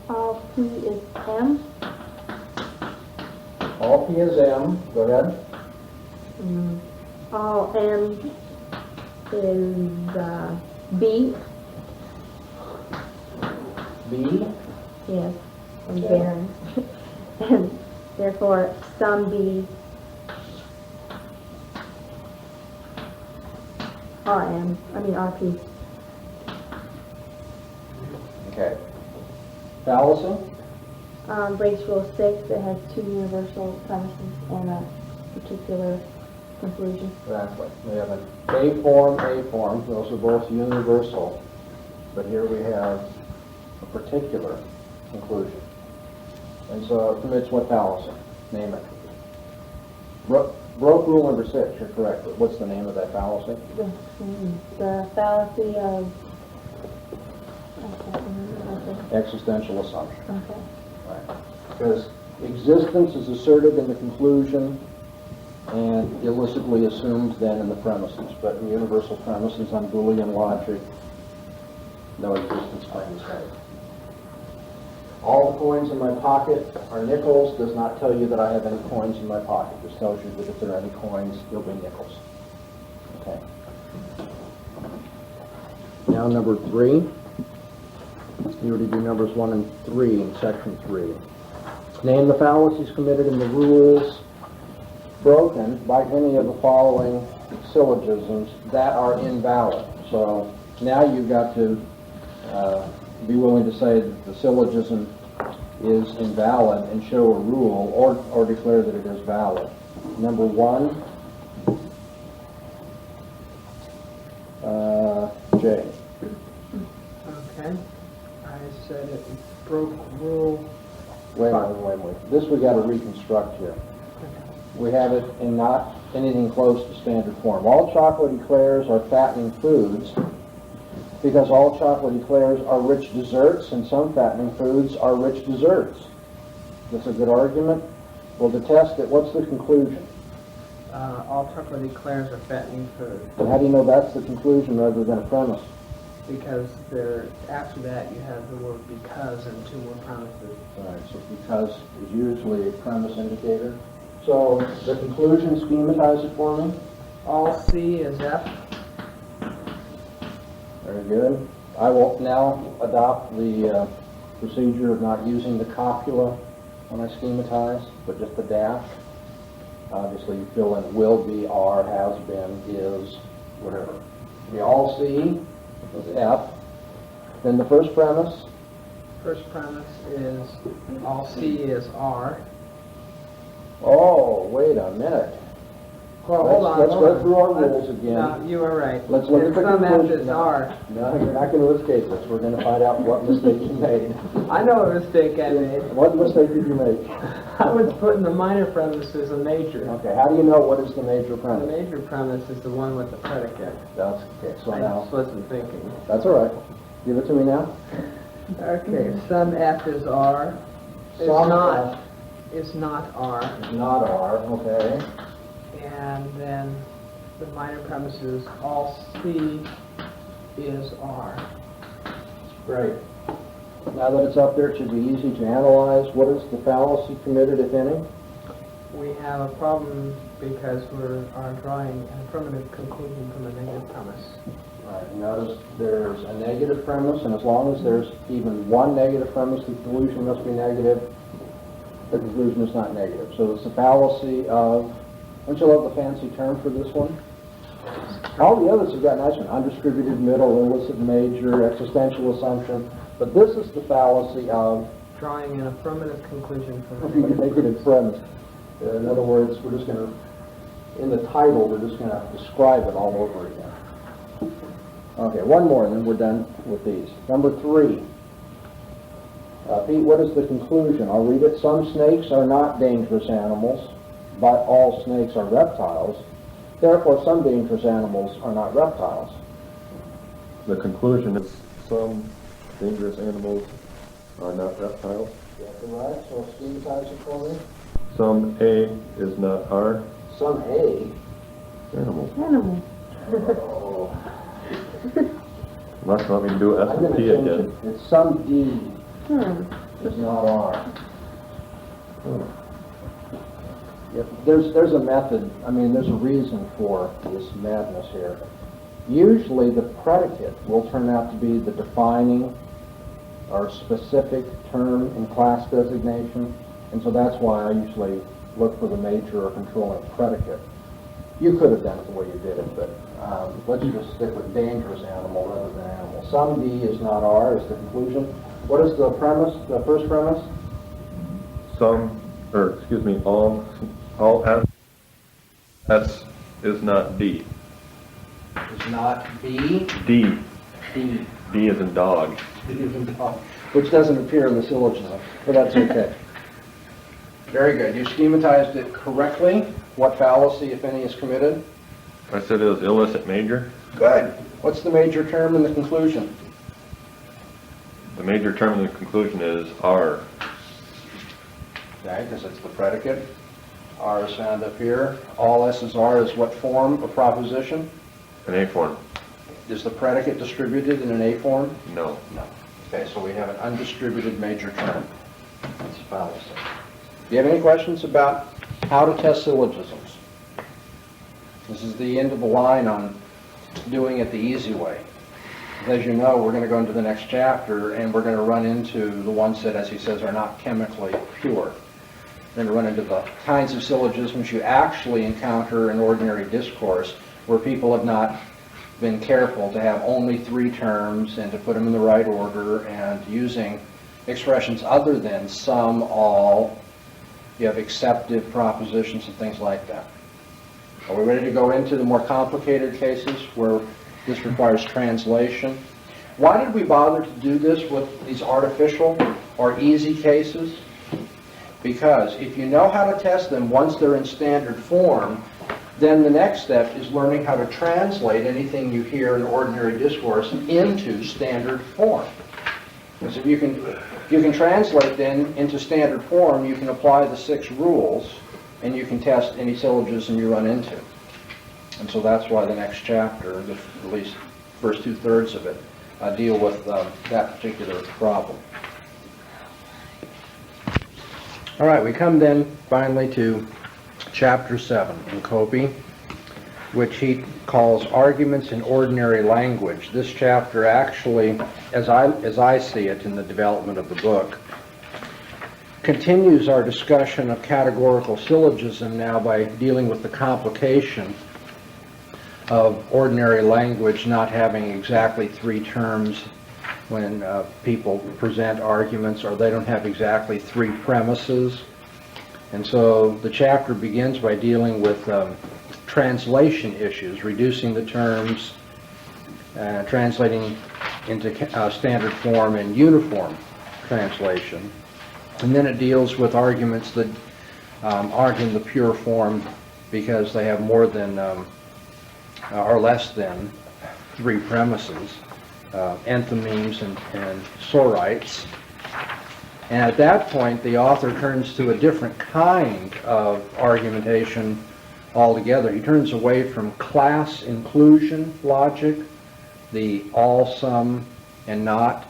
All P is M.
All P is M. Go ahead.
All M is B.
B.
Yes, and
Okay.
barren. And therefore, some B RP.
Okay. Fallacy?
Breaks Rule 6 that has 2 universal premises and a particular conclusion.
Exactly. We have an A form. Those are both universal. But here we have a particular conclusion. And so it commits what fallacy? Name it. Broke rule number 6, you're correct. But what's the name of that fallacy?
The fallacy of...
Existential assumption.
Okay.
Right. Because existence is asserted in the conclusion and illicitly assumed then in the premises. But in universal premises on Boolean logic, no existence claim is made. All the coins in my pocket are nickels does not tell you that I have any coins in my pocket. Just tells you that if there are any coins, they'll be nickels. Okay. Now number 3. You already do numbers 1 and 3 in section 3. Name the fallacies committed in the rules broken by any of the following syllogisms that are invalid. So now you've got to be willing to say that the syllogism is invalid and show a rule or declare that it is valid. Number 1, J.
Okay. I said it broke rule.
Wait a minute. This we got to reconstruct here. We have it in not anything close to standard form. All chocolate eclairs are fattening foods because all chocolate eclairs are rich desserts and some fattening foods are rich desserts. That's a good argument. Well, to test it, what's the conclusion?
All chocolate eclairs are fattening food.
And how do you know that's the conclusion rather than a premise?
Because after that you have the word because and 2 more premises.
All right, so because is usually a premise indicator. So the conclusion, schematize it for me.
All C is F.
Very good. I will now adopt the procedure of not using the copula when I schematize, but just the dash. Obviously, you fill in will be, are, has been, is, whatever. We all see is F. Then the first premise.
First premise is all C is R.
Oh, wait a minute.
Well, hold on.
Let's
hold
go
on.
through our rules again.
No, you are right.
Let's look at the
Some F
conclusion.
is R.
No, you're not going to escape this. We're going to find out what mistake you made.
I know what mistake I made.
What mistake did you make?
I was putting the minor premise as a major.
Okay, how do you know what is the major
The
premise?
major premise is the one with the predicate.
That's okay. So
I
now,
just wasn't thinking.
that's all right. Give it to me now.
Okay, some F is R.
Some F
It's not R.
is not R. Okay.
And then the minor premise is all C is R.
Great. Now that it's up there, it should be easy to analyze. What is the fallacy committed, if any?
We have a problem because we are drawing an affirmative conclusion from a negative premise.
All right. Notice there's a negative premise, and as long as there's even one negative premise, the conclusion must be negative. the conclusion is not negative. So it's the fallacy of, don't you love the fancy term for this one? All the others have got nice one, undistributed middle, illicit major, existential assumption, but this is the fallacy of
Drawing an affirmative conclusion from
a negative premise. In other words, we're just going to, in the title, we're just going to describe it all over again. Okay, one more and then we're done with these. Number 3. Pete, what is the conclusion? I'll read it. Some snakes are not dangerous animals, but all snakes are reptiles. Therefore, some dangerous animals are not reptiles.
The conclusion is some dangerous animals are not reptiles.
Exactly right. So schematize it for me.
Some A is not R
Some A.
animals.
Animal.
Oh.
Unless you want me to do S
I'm going
and
to
T
change
again.
it. It's some D
Hmm.
is not R.
Oh.
Yep. There's a method, there's a reason for this madness here. Usually the predicate will turn out to be the defining or specific term in class designation, and so that's why I usually look for the major or controlling predicate. You could have done it the way you did it, but let's just stick with dangerous animal rather than animal. Some D is not R is the conclusion. What is the premise, the first premise?
All S is not D.
Is not B.
D.
D.
D is in dog.
Which doesn't appear in the syllogism, but that's okay. Very good. You schematized it correctly. What fallacy, if any, is committed?
I said it was illicit major.
Good. What's the major term in the conclusion?
The major term in the conclusion is R.
Okay, because it's the predicate. R is found up here. All S's R is what form of proposition?
An A form.
Is the predicate distributed in an A form?
No.
No. Okay, so we have an undistributed major term. That's a fallacy. Do you have any questions about how to test syllogisms? This is the end of the line on doing it the easy way. As you know, we're going to go into the next chapter and we're going to run into the ones that, as he says, are not chemically pure. We're going to run into the kinds of syllogisms you actually encounter in ordinary discourse where people have not been careful to have only 3 terms and to put them in the right order and using expressions other than some, all. You have acceptive propositions and things like that. Are we ready to go into the more complicated cases where this requires translation? Why did we bother to do this with these artificial or easy cases? Because if you know how to test them once they're in standard form, then the next step is learning how to translate anything you hear in ordinary discourse into standard form. Because if you can translate then into standard form, you can apply the 6 rules, and you can test any syllogism you run into. And so that's why the next chapter, at least first 2/3 of it, deal with that particular problem. All right, we come then finally to Chapter 7 in Copy, which he calls Arguments in Ordinary Language. This chapter actually, as I see it in the development of the book, continues our discussion of categorical syllogism now by dealing with the complication of ordinary language not having exactly 3 terms when people present arguments, or they don't have exactly 3 premises. And so the chapter begins by dealing with translation issues, reducing the terms, translating into standard form and uniform translation. And then it deals with arguments that aren't in the pure form because they have more than or less than 3 premises, enthymemes and sorites. And at that point, the author turns to a different kind of argumentation altogether. He turns away from class inclusion logic, the all, some, and not,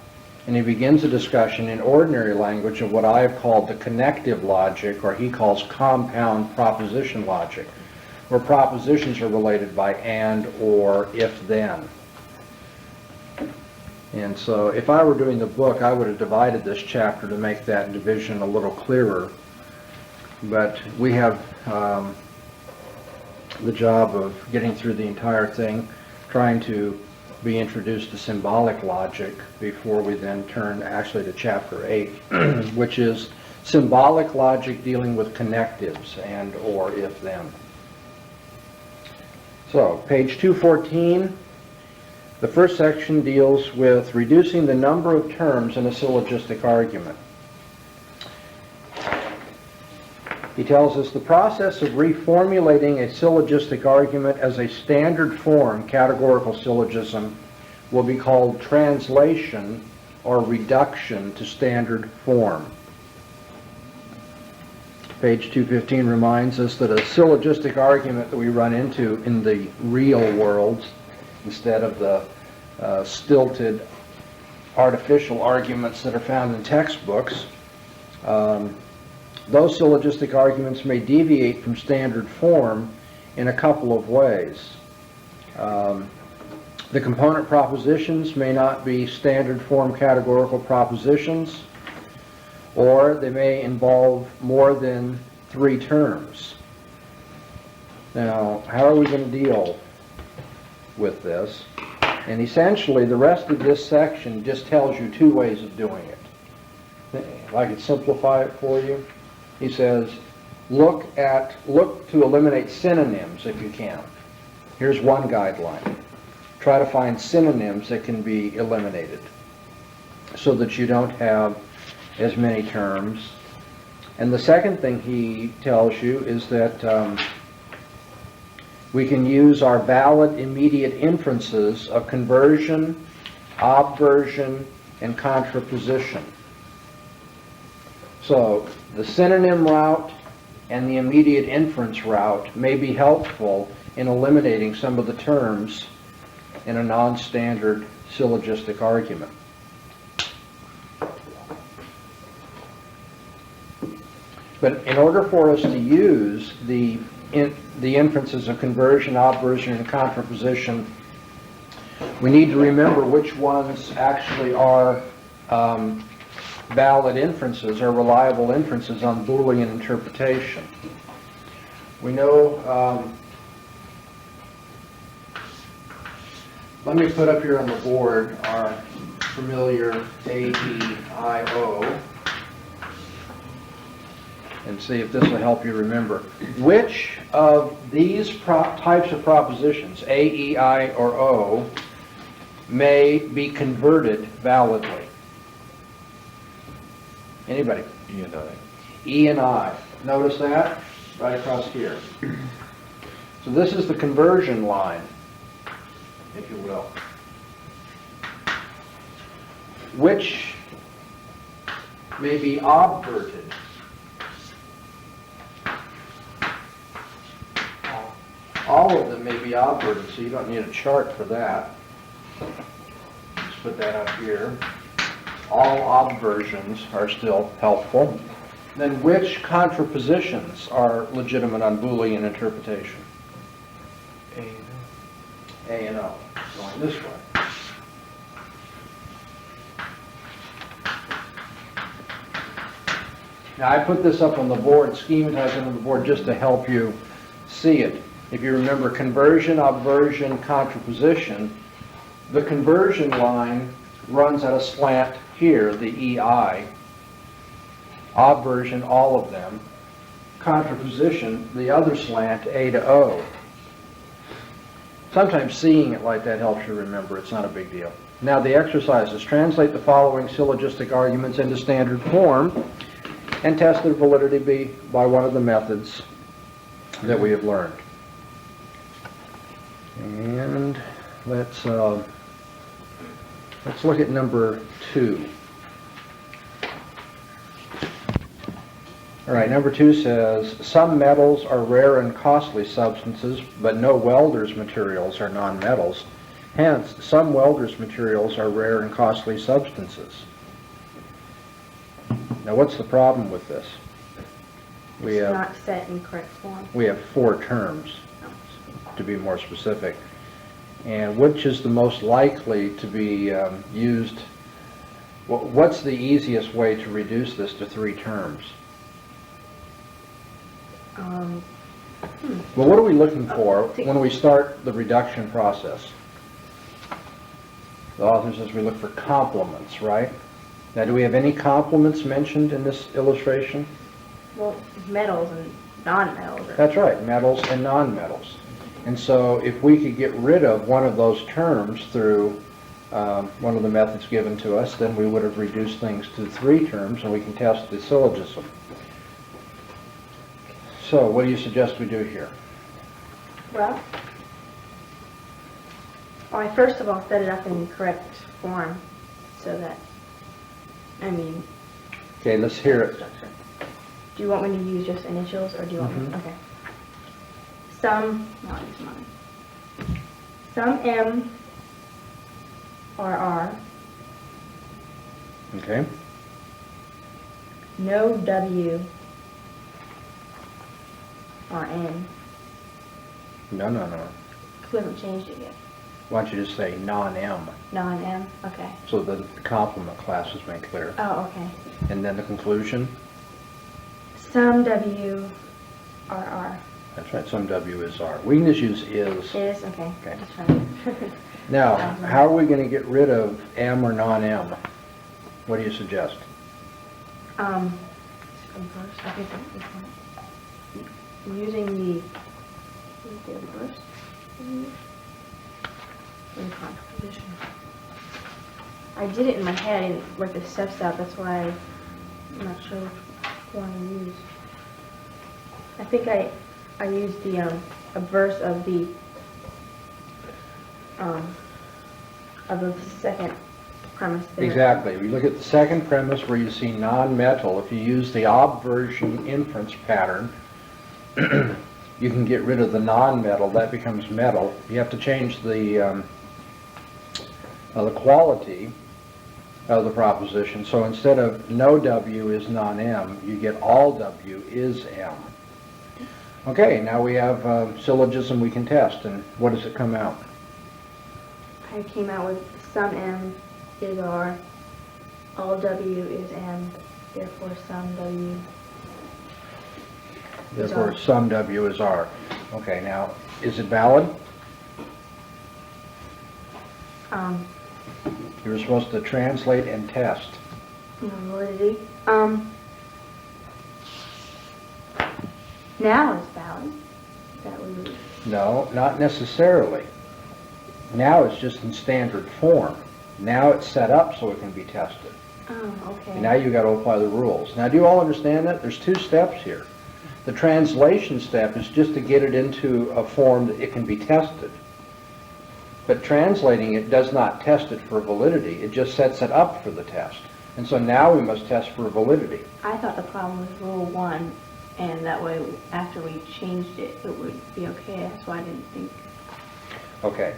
and he begins a discussion in ordinary language of what I have called the connective logic, or he calls compound proposition logic, where propositions are related by and, or, if, then. And so if I were doing the book, I would have divided this chapter to make that division a little clearer. but we have the job of getting through the entire thing, trying to be introduced to symbolic logic before we then turn actually to chapter 8, which is symbolic logic dealing with connectives and or if then. So, page 214, the first section deals with reducing the number of terms in a syllogistic argument. He tells us the process of reformulating a syllogistic argument as a standard form categorical syllogism will be called translation or reduction to standard form. Page 215 reminds us that a syllogistic argument that we run into in the real world, instead of the stilted artificial arguments that are found in textbooks, those syllogistic arguments may deviate from standard form in a couple of ways. The component propositions may not be standard form categorical propositions, or they may involve more than 3 terms. Now, how are we going to deal with this? And essentially, the rest of this section just tells you 2 ways of doing it. If I could simplify it for you. He says, look to eliminate synonyms if you can. Here's one guideline. Try to find synonyms that can be eliminated so that you don't have as many terms. And the second thing he tells you is that we can use our valid immediate inferences of conversion, obversion, and contraposition. So the synonym route and the immediate inference route may be helpful in eliminating some of the terms in a non-standard syllogistic argument. But in order for us to use the inferences of conversion, obversion, and contraposition, we need to remember which ones actually are valid inferences or reliable inferences on Boolean interpretation. We know, let me put up here on the board our familiar A-E-I-O and see if this will help you remember. Which of these types of propositions, A, E, I, or O, may be converted validly? Anybody?
E and I.
E and I. Notice that? Right across here. So this is the conversion line, if you will. Which may be obverted? All of them may be obverted, so you don't need a chart for that. Just put that up here. All obversions are still helpful. Then which contrapositions are legitimate on Boolean interpretation?
A and O.
A and O. Going this way. Now I put this up on the board, schematized on the board just to help you see it. If you remember conversion, obversion, contraposition, the conversion line runs at a slant here, the EI. Obversion, all of them. Contraposition, the other slant, A to O. Sometimes seeing it like that helps you remember. It's not a big deal. Now the exercises. Translate the following syllogistic arguments into standard form and test their validity by one of the methods that we have learned. And let's look at number 2. All right, number 2 says, some metals are rare and costly substances, but no welder's materials are non-metals. Hence, some welder's materials are rare and costly substances. Now, what's the problem with this?
It's not set in correct form.
We have 4 terms, to be more specific. And which is the most likely to be used? What's the easiest way to reduce this to 3 terms? Well, what are we looking for when we start the reduction process? The author says we look for complements, right? Now, do we have any complements mentioned in this illustration?
Well, metals and non-metals.
That's right, metals and non-metals. And so if we could get rid of one of those terms through one of the methods given to us, then we would have reduced things to 3 terms, and we can test the syllogism. So what do you suggest we do here?
Well, I first of all set it up in the correct form so that,
Okay, let's hear it.
structure. Do you want me to use just initials or do you want me, okay. Some, no, I'll use mine. Some M are R,
Okay.
no W are N.
No.
We haven't changed it yet.
Why don't you just say non-M,
Non-M, okay.
so the complement class is made clear.
Oh, okay.
And then the conclusion?
Some W are R.
That's right, some W is R. We can just use is.
Is, okay.
Okay.
That's fine.
Now, how are we going to get rid of M or non-M? What do you suggest?
From first, I think this one. Using the first. In contraposition. I did it in my head, I didn't work the steps out, that's why I'm not sure which one to use. I think I used the a verse of the second premise there.
Exactly. We look at the second premise where you see non-metal. If you use the obversion inference pattern, you can get rid of the non-metal. That becomes metal. You have to change the quality of the proposition. So instead of no W is non-M, you get all W is M. Okay, now we have syllogism we can test. And what does it come out?
I came out with some M is R, all W is M, therefore some W is
Therefore,
R.
some W is R. Okay, now, is it valid? You were supposed to translate and test.
Validity. Now it's valid. That would.
No, not necessarily. Now it's just in standard form. Now it's set up so it can be tested.
Oh, okay.
And now you've got to apply the rules. Now, do you all understand that? There's 2 steps here. The translation step is just to get it into a form that it can be tested. But translating it does not test it for validity. It just sets it up for the test. And so now we must test for validity.
I thought the problem was rule 1, and that way after we changed it, it would be okay. That's why I didn't think.
Okay.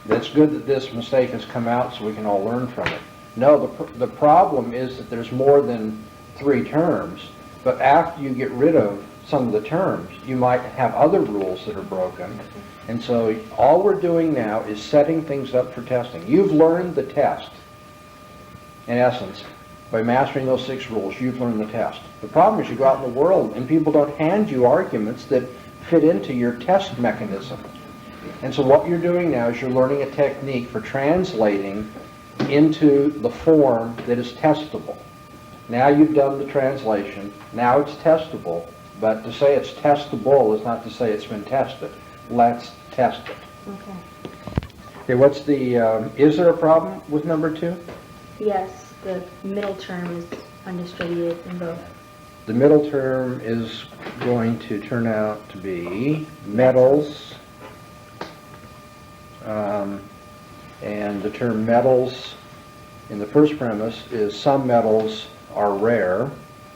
It's good that this mistake has come out so we can all learn from it. No, the problem is that there's more than 3 terms, but after you get rid of some of the terms, you might have other rules that are broken. And so all we're doing now is setting things up for testing. You've learned the test. In essence, by mastering those 6 rules, you've learned the test. The problem is you go out in the world and people don't hand you arguments that fit into your test mechanism. And so what you're doing now is you're learning a technique for translating into the form that is testable. Now you've done the translation. Now it's testable. But to say it's testable is not to say it's been tested. Let's test it.
Okay.
Okay, what's the, is there a problem with number 2?
Yes, the middle term is undistributed in both.
The middle term is going to turn out to be metals. And the term metals in the first premise is some metals are rare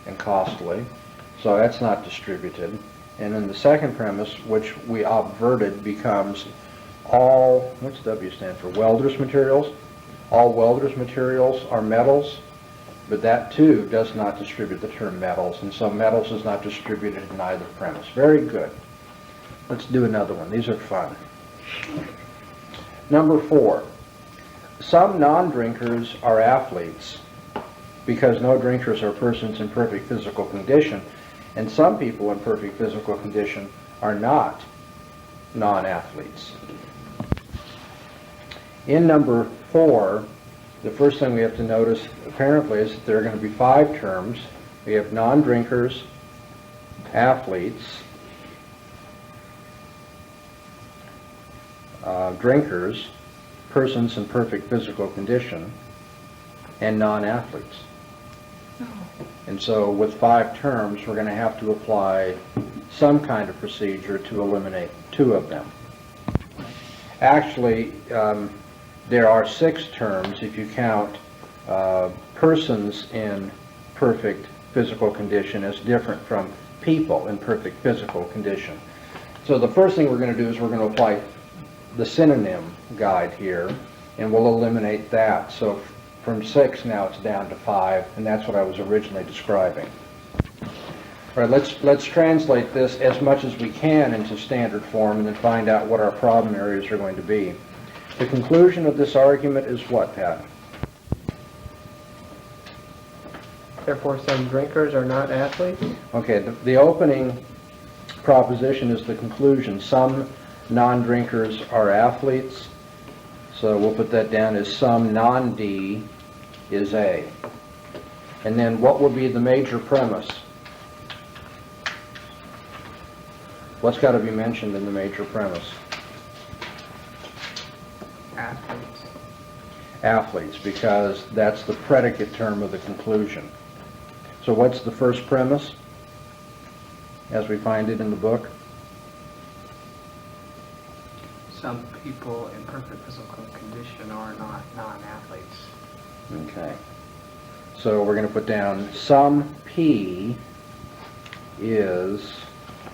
and costly, so that's not distributed. And in the second premise, which we obverted, becomes all, what's W stand for? Welders materials. All welders materials are metals, but that too does not distribute the term metals, and so metals is not distributed in either premise. Very good. Let's do another one. These are fun. Number 4. Some non-drinkers are athletes because no drinkers are persons in perfect physical condition. And some people in perfect physical condition are not non-athletes. In number 4, the first thing we have to notice apparently is that there are going to be 5 terms. We have non-drinkers, athletes, drinkers, persons in perfect physical condition, and non-athletes. And so with 5 terms, we're going to have to apply some kind of procedure to eliminate 2 of them. Actually, there are 6 terms if you count persons in perfect physical condition as different from people in perfect physical condition. So the first thing we're going to do is we're going to apply the synonym guide here, and we'll eliminate that. So from 6 now it's down to 5, and that's what I was originally describing. All right, let's translate this as much as we can into standard form and then find out what our problem areas are going to be. The conclusion of this argument is what, Pat?
Therefore, some drinkers are not athletes.
Okay, the opening proposition is the conclusion. Some non-drinkers are athletes. So we'll put that down as some non-D is A. And then what will be the major premise? What's got to be mentioned in the major premise?
Athletes.
Athletes, because that's the predicate term of the conclusion. So what's the first premise as we find it in the book?
Some people in perfect physical condition are not non-athletes.
Okay. So we're going to put down some P is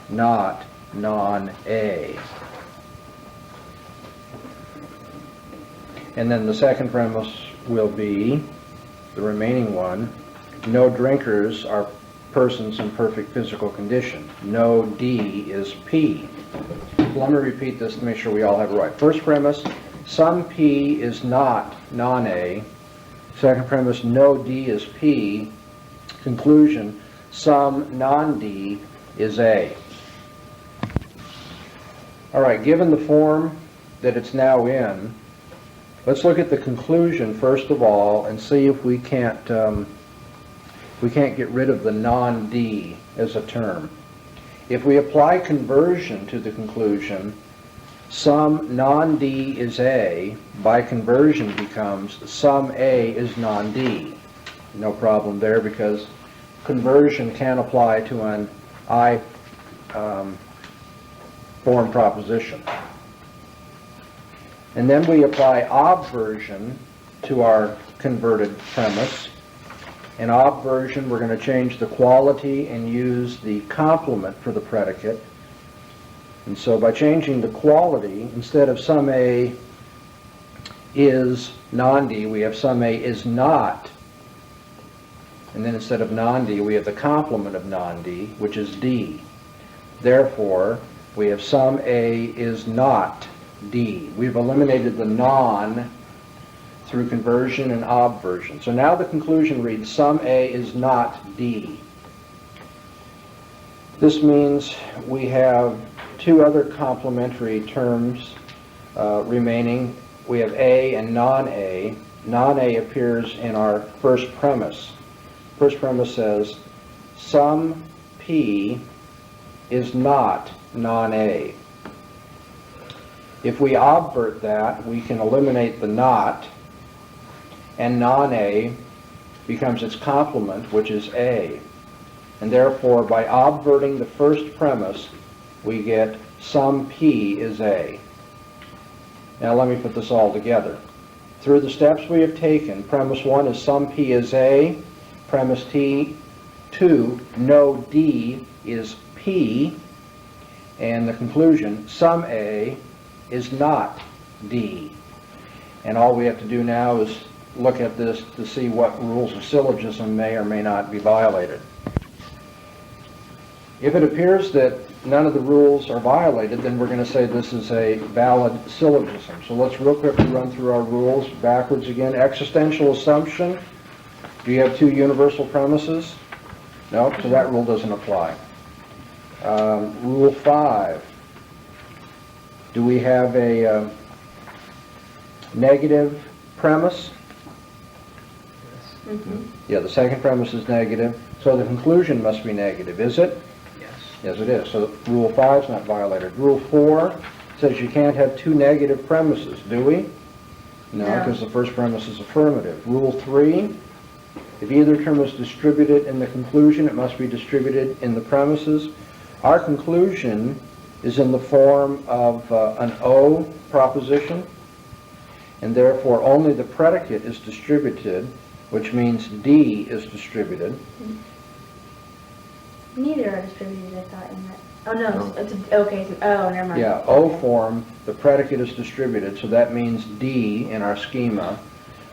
not non-A. And then the second premise will be, the remaining one, no drinkers are persons in perfect physical condition. No D is P. Let me repeat this to make sure we all have it right. First premise, some P is not non-A. Second premise, no D is P. Conclusion, some non-D is A. All right, given the form that it's now in, let's look at the conclusion first of all and see if we can't get rid of the non-D as a term. If we apply conversion to the conclusion, some non-D is A, by conversion becomes some A is non-D. No problem there because conversion can apply to an I form proposition. And then we apply obversion to our converted premise. In obversion, we're going to change the quality and use the complement for the predicate. And so by changing the quality, instead of some A is non-D, we have some A is not. And then instead of non-D, we have the complement of non-D, which is D. Therefore, we have some A is not D. We've eliminated the non through conversion and obversion. So now the conclusion reads, some A is not D. This means we have 2 other complementary terms remaining. We have A and non-A. Non-A appears in our first premise. First premise says, some P is not non-A. If we obvert that, we can eliminate the not, and non-A becomes its complement, which is A. And therefore, by obverting the first premise, we get some P is A. Now let me put this all together. Through the steps we have taken, premise 1 is some P is A, premise 2, no D is P, and the conclusion, some A is not D. And all we have to do now is look at this to see what rules of syllogism may or may not be violated. If it appears that none of the rules are violated, then we're going to say this is a valid syllogism. So let's real quickly run through our rules backwards again. Existential assumption. Do you have 2 universal premises? Nope, so that rule doesn't apply. Rule 5. Do we have a negative premise?
Mhm.
Yeah, the second premise is negative, so the conclusion must be negative, is it?
Yes.
Yes, it is. So Rule 5 is not violated. Rule 4 says you can't have two negative premises, do we? No,
No.
because the first premise is affirmative. Rule 3, if either term is distributed in the conclusion, it must be distributed in the premises. Our conclusion is in the form of an O proposition, and therefore only the predicate is distributed, which means D is distributed.
Neither are distributed, I thought, in that. Oh, no,
No.
okay, oh, never mind.
Yeah, O form, the predicate is distributed, so that means D in our schema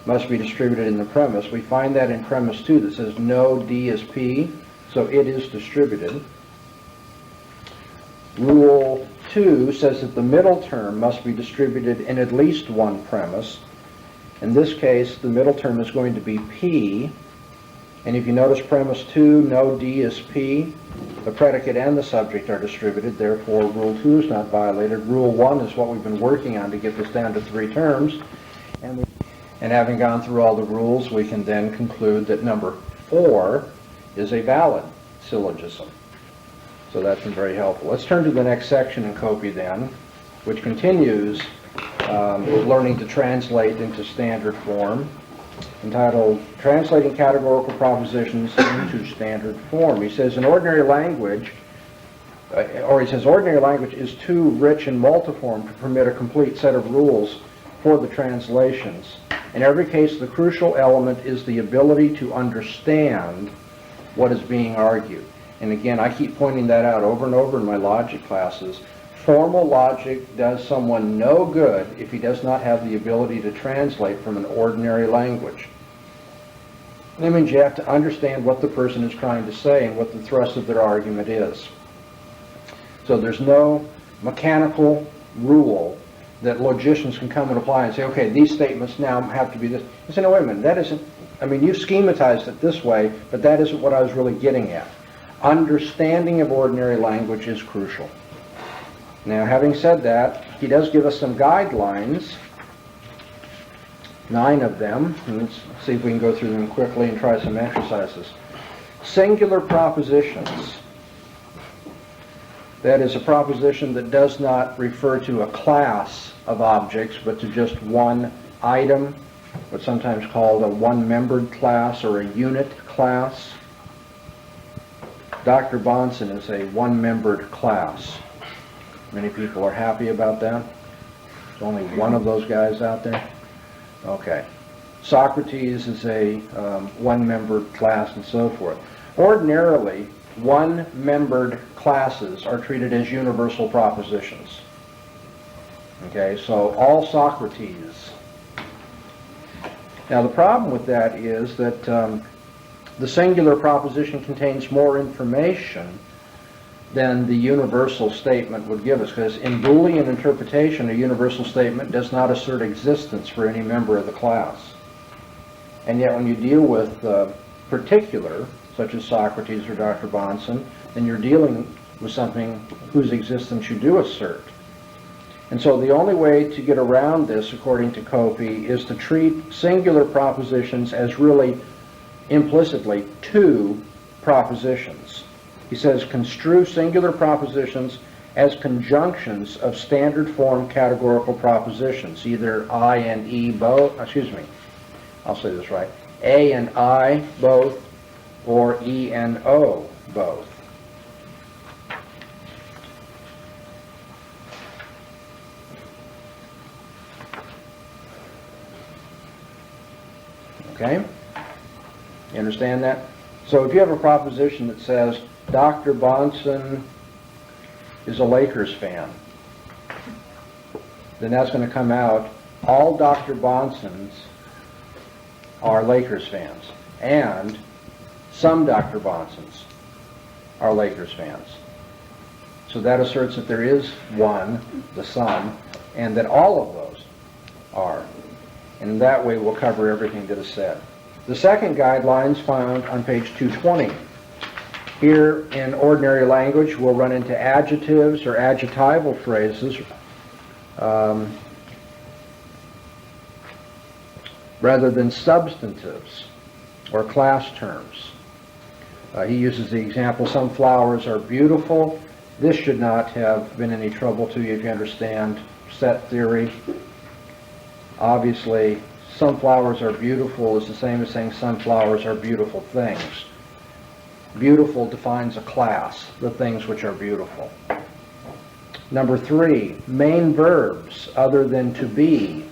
must be distributed in the premise. We find that in premise 2 that says no D is P, so it is distributed. Rule 2 says that the middle term must be distributed in at least one premise. In this case, the middle term is going to be P, and if you notice premise 2, no D is P, the predicate and the subject are distributed, therefore Rule 2 is not violated. Rule 1 is what we've been working on to get this down to 3 terms, and having gone through all the rules, we can then conclude that number 4 is a valid syllogism. So that's been very helpful. Let's turn to the next section in Copy then, which continues learning to translate into standard form, entitled Translating Categorical Propositions into Standard Form. He says in ordinary language, ordinary language is too rich and multiform to permit a complete set of rules for the translations. In every case, the crucial element is the ability to understand what is being argued. And again, I keep pointing that out over and over in my logic classes. Formal logic does someone no good if he does not have the ability to translate from an ordinary language. That means you have to understand what the person is trying to say and what the thrust of their argument is. So there's no mechanical rule that logicians can come and apply and say, okay, these statements now have to be this. You say, no, wait a minute, that isn't, I mean, you schematized it this way, but that isn't what I was really getting at. Understanding of ordinary language is crucial. Now, having said that, he does give us some guidelines, 9 of them. Let's see if we can go through them quickly and try some exercises. Singular propositions. That is a proposition that does not refer to a class of objects, but to just one item, what's sometimes called a one-membered class or a unit class. Dr. Bahnsen is a one-membered class. Many people are happy about that. There's only one of those guys out there. Okay. Socrates is a one-membered class and so forth. Ordinarily, one-membered classes are treated as universal propositions. Okay, so all Socrates. Now the problem with that is that the singular proposition contains more information than the universal statement would give us, because in Boolean interpretation, a universal statement does not assert existence for any member of the class. And yet when you deal with particular, such as Socrates or Dr. Bahnsen, then you're dealing with something whose existence you do assert. And so the only way to get around this, according to Copy, is to treat singular propositions as really implicitly two propositions. He says, construe singular propositions as conjunctions of standard form categorical propositions, either I and E both, excuse me, I'll say this right, A and I both, or E and O both. Okay? You understand that? So if you have a proposition that says, Dr. Bahnsen is a Lakers fan, then that's going to come out, all Dr. Bahnsens are Lakers fans, and some Dr. Bahnsens are Lakers fans. So that asserts that there is one, the sum, and that all of those are. And in that way we'll cover everything that is said. The second guideline is found on page 220. Here in ordinary language, we'll run into adjectives or adjectival phrases rather than substantives or class terms. He uses the example, some flowers are beautiful. This should not have been any trouble to you if you understand set theory. Obviously, some flowers are beautiful is the same as saying some flowers are beautiful things. Beautiful defines a class, the things which are beautiful. Number 3, main verbs other than to be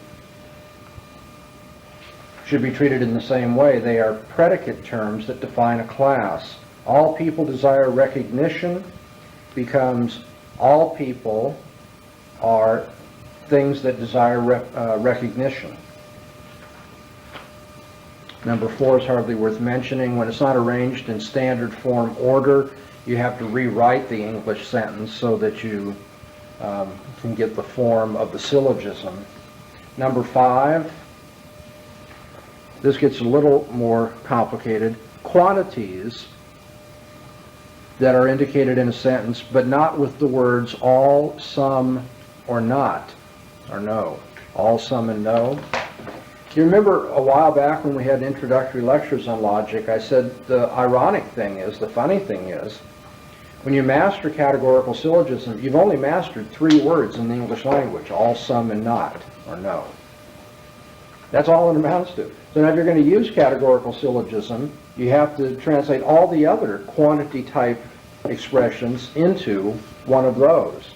should be treated in the same way. They are predicate terms that define a class. All people desire recognition becomes all people are things that desire recognition. Number 4 is hardly worth mentioning. When it's not arranged in standard form order, you have to rewrite the English sentence so that you can get the form of the syllogism. Number 5, this gets a little more complicated. Quantities that are indicated in a sentence, but not with the words all, some, or not, or no. All, some, and no. You remember a while back when we had introductory lectures on logic, I said the ironic thing is, the funny thing is, when you master categorical syllogism, you've only mastered 3 words in the English language, all, some, and not, or no. That's all it amounts to. So now if you're going to use categorical syllogism, you have to translate all the other quantity type expressions into one of those.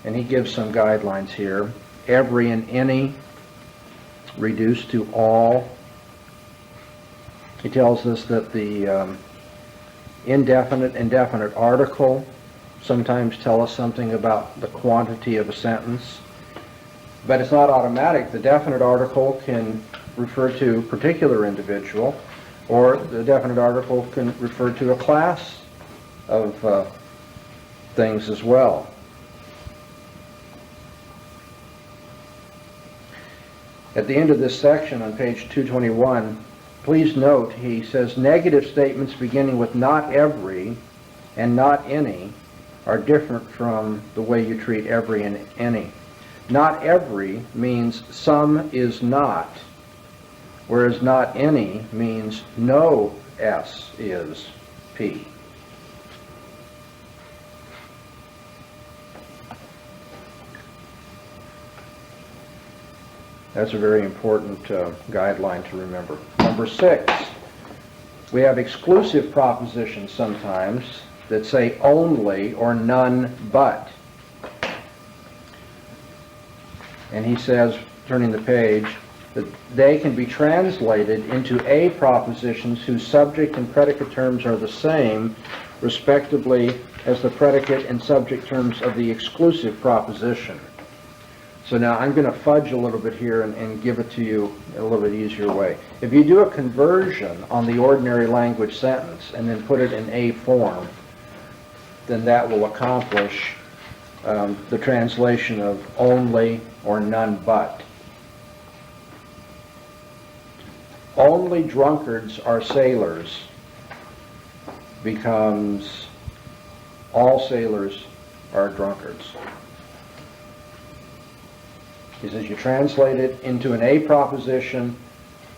And he gives some guidelines here. Every and any, reduced to all. He tells us that the indefinite and definite article sometimes tell us something about the quantity of a sentence. But it's not automatic. The definite article can refer to a particular individual, or the definite article can refer to a class of things as well. At the end of this section on page 221, please note he says negative statements beginning with not every and not any are different from the way you treat every and any. Not every means some is not, whereas not any means no S is P. That's a very important guideline to remember. Number 6, we have exclusive propositions sometimes that say only or none but. And he says, turning the page, that they can be translated into A propositions whose subject and predicate terms are the same, respectively, as the predicate and subject terms of the exclusive proposition. So now I'm going to fudge a little bit here and give it to you in a little bit easier way. If you do a conversion on the ordinary language sentence and then put it in A form, then that will accomplish the translation of only or none but. Only drunkards are sailors becomes all sailors are drunkards. He says you translate it into an A proposition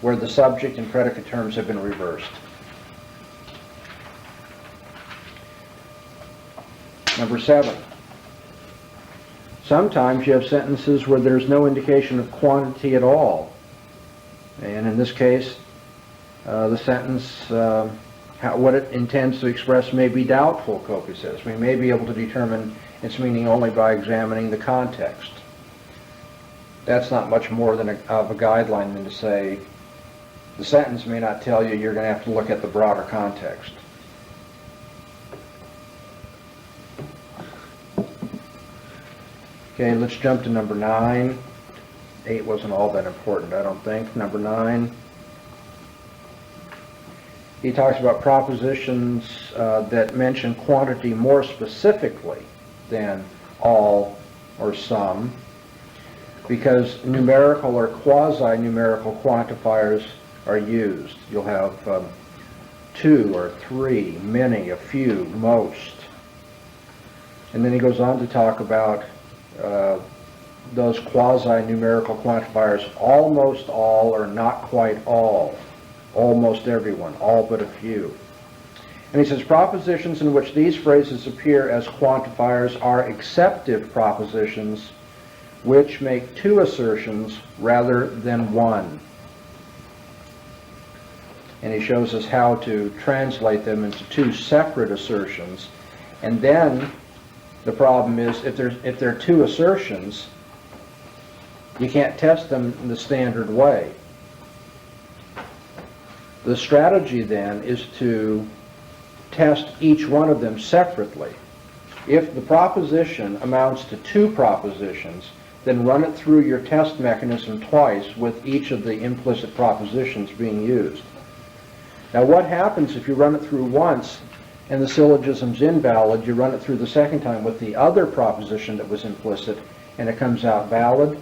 where the subject and predicate terms have been reversed. Number 7. Sometimes you have sentences where there's no indication of quantity at all. And in this case, the sentence, what it intends to express may be doubtful, Cope says. We may be able to determine its meaning only by examining the context. That's not much more than of a guideline than to say the sentence may not tell you, you're going to have to look at the broader context. Okay, let's jump to number 9. 8 wasn't all that important, I don't think. Number 9. He talks about propositions that mention quantity more specifically than all or some, because numerical or quasi-numerical quantifiers are used. You'll have two or three, many, a few, most. And then he goes on to talk about those quasi-numerical quantifiers, almost all or not quite all, almost everyone, all but a few. And he says propositions in which these phrases appear as quantifiers are acceptive propositions which make two assertions rather than one. And he shows us how to translate them into two separate assertions. And then the problem is if there are two assertions, you can't test them in the standard way. The strategy then is to test each one of them separately. If the proposition amounts to two propositions, then run it through your test mechanism twice with each of the implicit propositions being used. Now what happens if you run it through once and the syllogism's invalid, you run it through the second time with the other proposition that was implicit and it comes out valid?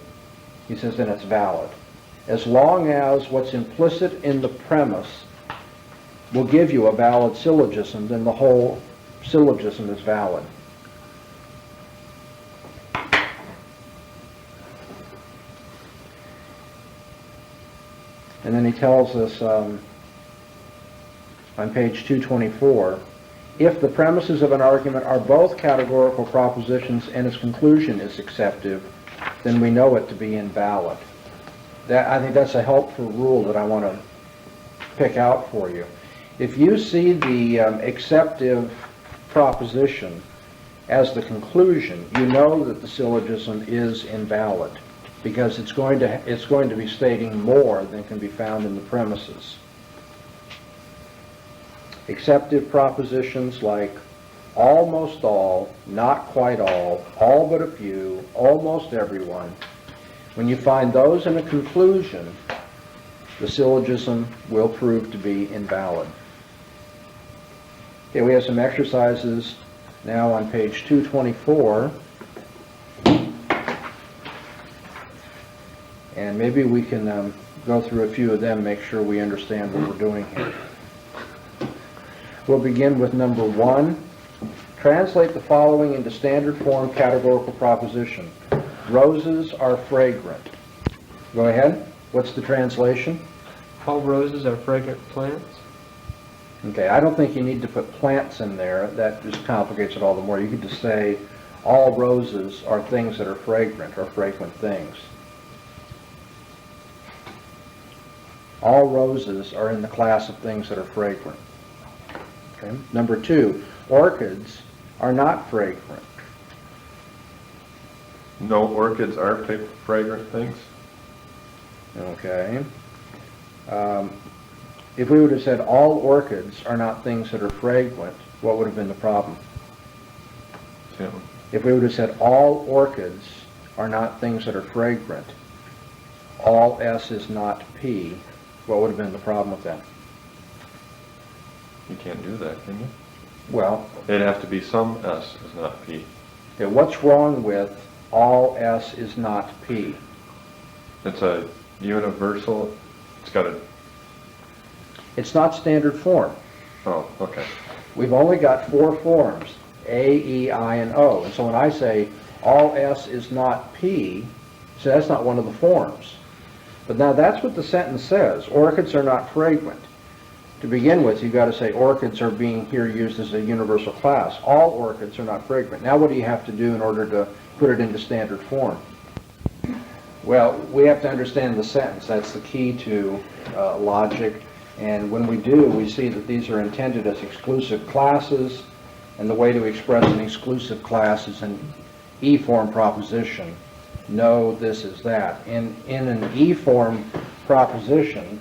He says then it's valid. As long as what's implicit in the premise will give you a valid syllogism, then the whole syllogism is valid. And then he tells us on page 224, if the premises of an argument are both categorical propositions and its conclusion is acceptive, then we know it to be invalid. I think that's a helpful rule that I want to pick out for you. If you see the acceptive proposition as the conclusion, you know that the syllogism is invalid because it's going to be stating more than can be found in the premises. Acceptive propositions like almost all, not quite all but a few, almost everyone. When you find those in a conclusion, the syllogism will prove to be invalid. Okay, we have some exercises now on page 224. And maybe we can go through a few of them, make sure we understand what we're doing here. We'll begin with number 1. Translate the following into standard form categorical proposition. Roses are fragrant. Go ahead. What's the translation?
All roses are fragrant plants.
Okay, I don't think you need to put plants in there. That just complicates it all the more. You could just say all roses are things that are fragrant or fragrant things. All roses are in the class of things that are fragrant. Okay. Number 2, orchids are not fragrant.
No, orchids are fragrant things.
Okay. If we would have said all orchids are not things that are fragrant, what would have been the problem?
Yeah.
If we would have said all orchids are not things that are fragrant, all S is not P, what would have been the problem with that?
You can't do that, can you?
Well,
It'd have to be some S is not P.
okay, what's wrong with all S is not P?
It's a universal, it's got a,
It's not standard form.
oh, okay.
We've only got 4 forms, A, E, I, and O. And so when I say all S is not P, so that's not one of the forms. But now that's what the sentence says. Orchids are not fragrant. To begin with, you've got to say orchids are being here used as a universal class. All orchids are not fragrant. Now what do you have to do in order to put it into standard form? Well, we have to understand the sentence. That's the key to logic. And when we do, we see that these are intended as exclusive classes, and the way to express an exclusive class is an E-form proposition. No, this is that. In an E-form proposition,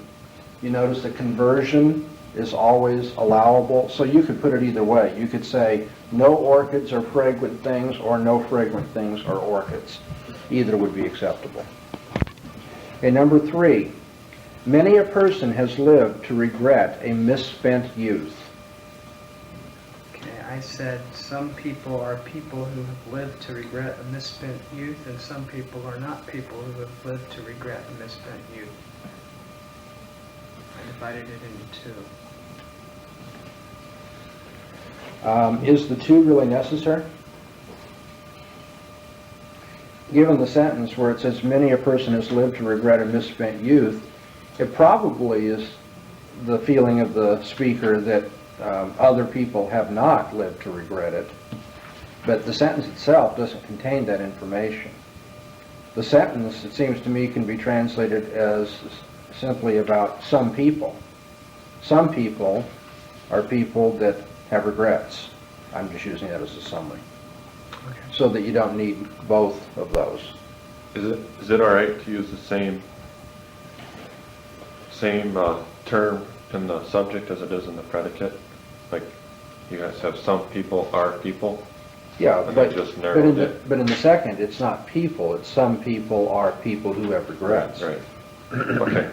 you notice that conversion is always allowable, so you could put it either way. You could say no orchids are fragrant things or no fragrant things are orchids. Either would be acceptable. Okay, number 3. Many a person has lived to regret a misspent youth.
Okay, I said some people are people who have lived to regret a misspent youth, and some people are not people who have lived to regret a misspent youth. I divided it into 2.
Is the two really necessary? Given the sentence where it says, many a person has lived to regret a misspent youth, it probably is the feeling of the speaker that other people have not lived to regret it. But the sentence itself doesn't contain that information. The sentence, it seems to me, can be translated as simply about some people. Some people are people that have regrets. I'm just using that as a summary.
Okay.
So that you don't need both of those.
Is it all right to use the same term in the subject as it is in the predicate? Like, you guys have some people are people?
Yeah,
And
but,
they just
but,
narrowed it.
but in the second, it's not people. It's some people are people who have regrets.
Right. Okay.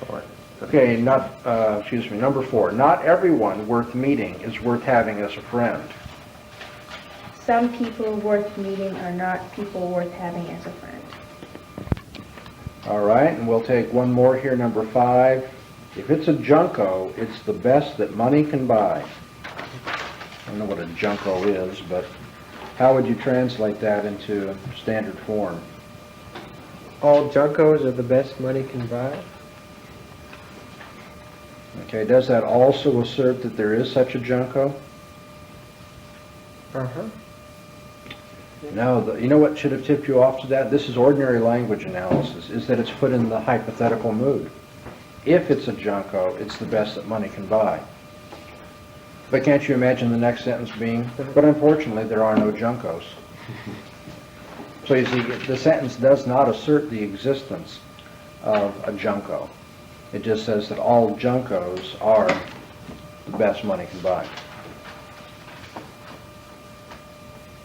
All right.
Okay, number 4. Not everyone worth meeting is worth having as a friend.
Some people worth meeting are not people worth having as a friend.
All right, and we'll take one more here, number 5. If it's a junko, it's the best that money can buy. I don't know what a junko is, but how would you translate that into standard form?
All junkos are the best money can buy.
Okay, does that also assert that there is such a junko?
Uh-huh.
No, you know what should have tipped you off to that? This is ordinary language analysis, is that it's put in the hypothetical mood. If it's a junko, it's the best that money can buy. But can't you imagine the next sentence being, but unfortunately there are no junkos. So you see, the sentence does not assert the existence of a junko. It just says that all junkos are the best money can buy.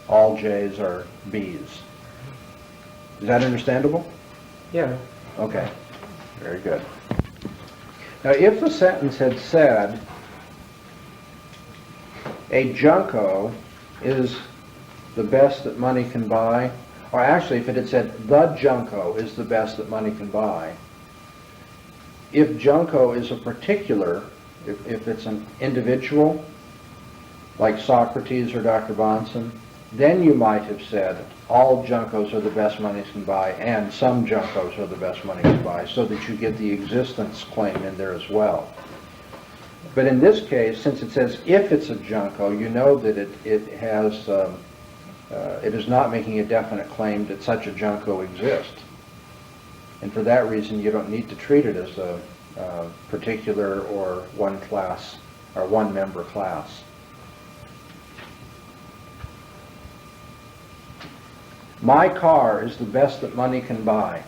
All J's are B's. Is that understandable?
Yeah.
Okay, very good. Now, if the sentence had said, a junko is the best that money can buy, or actually if it had said, the junko is the best that money can buy, if junko is a particular, if it's an individual, like Socrates or Dr. Bahnsen, then you might have said, all junkos are the best money can buy, and some junkos are the best money can buy, so that you get the existence claim in there as well. But in this case, since it says if it's a junko, you know that it is not making a definite claim that such a junko exists. And for that reason, you don't need to treat it as a particular or one class or one member class. My car is the best that money can buy.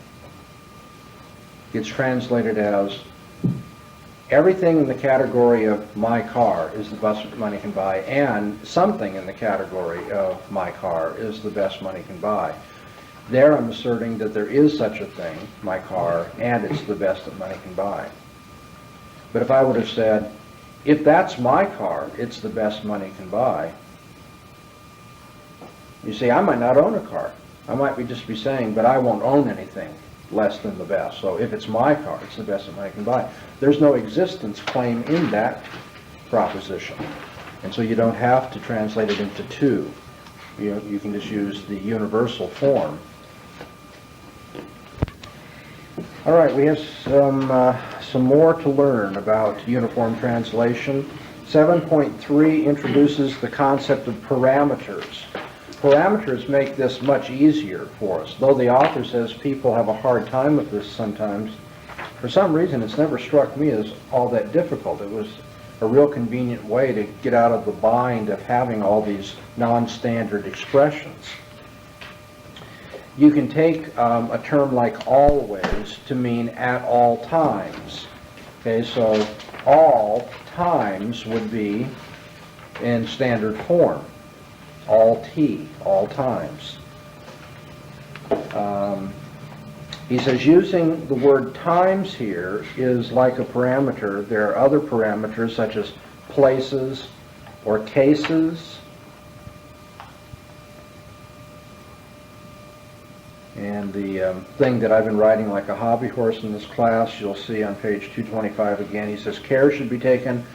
It's translated as everything in the category of my car is the best that money can buy, and something in the category of my car is the best money can buy. There I'm asserting that there is such a thing, my car, and it's the best that money can buy. But if I would have said, if that's my car, it's the best money can buy, you see, I might not own a car. I might just be saying, but I won't own anything less than the best. So if it's my car, it's the best that money can buy. There's no existence claim in that proposition. And so you don't have to translate it into two. You can just use the universal form. All right, we have some more to learn about uniform translation. 7.3 introduces the concept of parameters. Parameters make this much easier for us. Though the author says people have a hard time with this sometimes, for some reason it's never struck me as all that difficult. It was a real convenient way to get out of the bind of having all these non-standard expressions. You can take a term like always to mean at all times. Okay, so all times would be in standard form. All T, all times. He says using the word times here is like a parameter. There are other parameters such as places or cases. And the thing that I've been riding like a hobby horse in this class, you'll see on page 225 again, he says care should be taken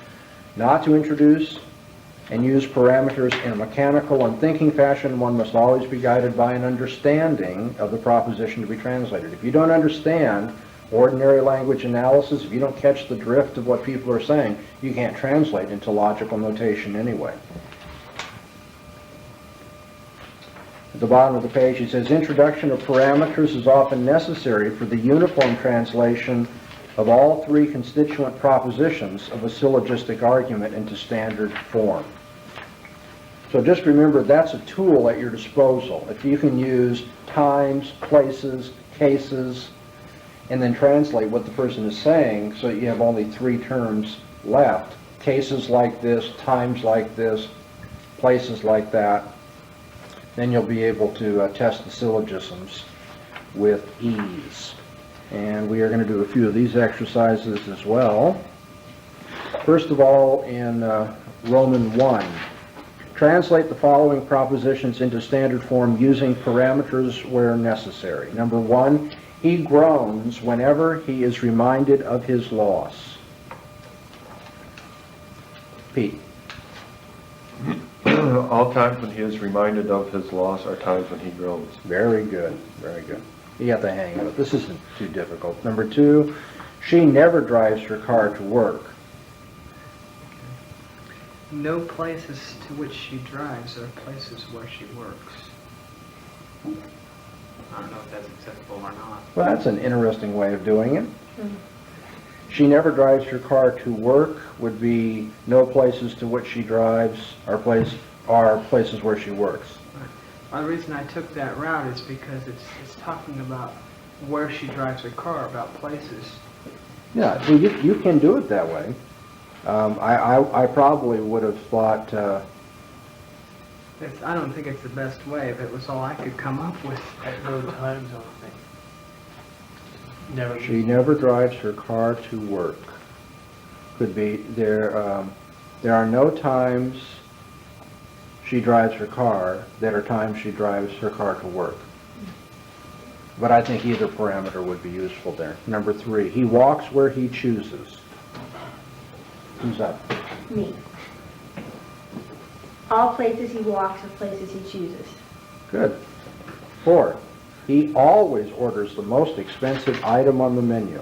not to introduce and use parameters in a mechanical and thinking fashion, one must always be guided by an understanding of the proposition to be translated. If you don't understand ordinary language analysis, if you don't catch the drift of what people are saying, you can't translate into logical notation anyway. At the bottom of the page, he says, introduction of parameters is often necessary for the uniform translation of all three constituent propositions of a syllogistic argument into standard form. So just remember, that's a tool at your disposal. If you can use times, places, cases, and then translate what the person is saying so that you have only three terms left, cases like this, times like this, places like that, then you'll be able to test the syllogisms with ease. And we are going to do a few of these exercises as well. First of all, in Roman 1, translate the following propositions into standard form using parameters where necessary. Number 1, he groans whenever he is reminded of his loss. Pete.
All times when he is reminded of his loss are times when he groans.
Very good, very good. You got the hang of it. This isn't too difficult. Number 2, she never drives her car to work.
No places to which she drives are places where she works. I don't know if that's acceptable or not.
Well, that's an interesting way of doing it. She never drives her car to work would be no places to which she drives are places where she works.
Well, the reason I took that route is because it's talking about where she drives her car, about places.
Yeah, well, you can do it that way. I probably would have thought...
I don't think it's the best way, if it was all I could come up with.
At no times, I don't think. Never.
She never drives her car to work. Could be there are no times she drives her car that are times she drives her car to work. But I think either parameter would be useful there. Number 3, he walks where he chooses. Who's up?
Me. All places he walks are places he chooses.
Good. 4, he always orders the most expensive item on the menu.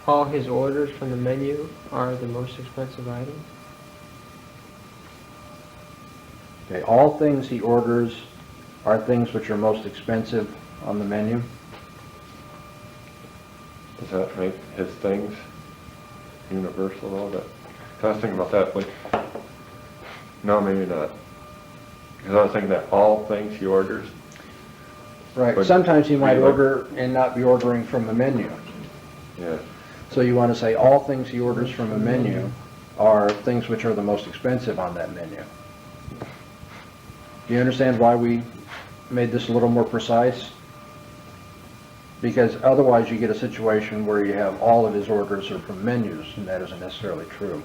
All his orders from the menu are the most expensive item.
Okay, all things he orders are things which are most expensive on the menu.
Does that make his things universal and all that? I was thinking about that, but no, maybe not. Because I was thinking that all things he orders.
Right.
But
Sometimes he might
we-
order and not be ordering from the menu.
Yeah.
So you want to say all things he orders from a menu are things which are the most expensive on that menu. Do you understand why we made this a little more precise? Because otherwise you get a situation where you have all of his orders are from menus, and that isn't necessarily true.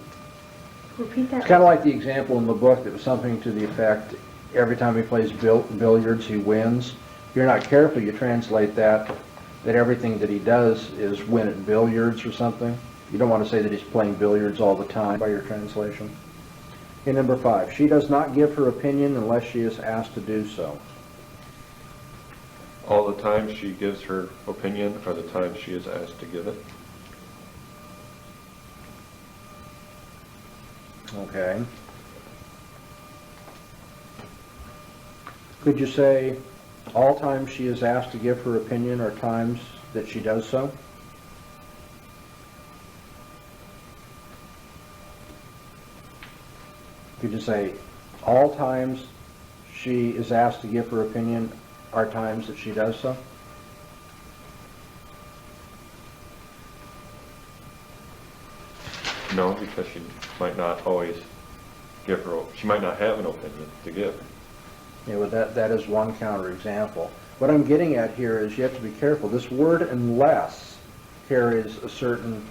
Repeat that.
It's kind of like the example in the book that was something to the effect, every time he plays billiards, he wins. If you're not careful, you translate that everything that he does is win at billiards or something. You don't want to say that he's playing billiards all the time by your translation. Okay, number 5, she does not give her opinion unless she is asked to do so.
All the times she gives her opinion are the times she is asked to give it.
Okay. Could you say all times she is asked to give her opinion are times that she does so? Could you say all times she is asked to give her opinion are times that she does so?
No, because she might not always give her, she might not have an opinion to give.
Yeah, well, that is one counterexample. What I'm getting at here is you have to be careful. This word unless carries a certain,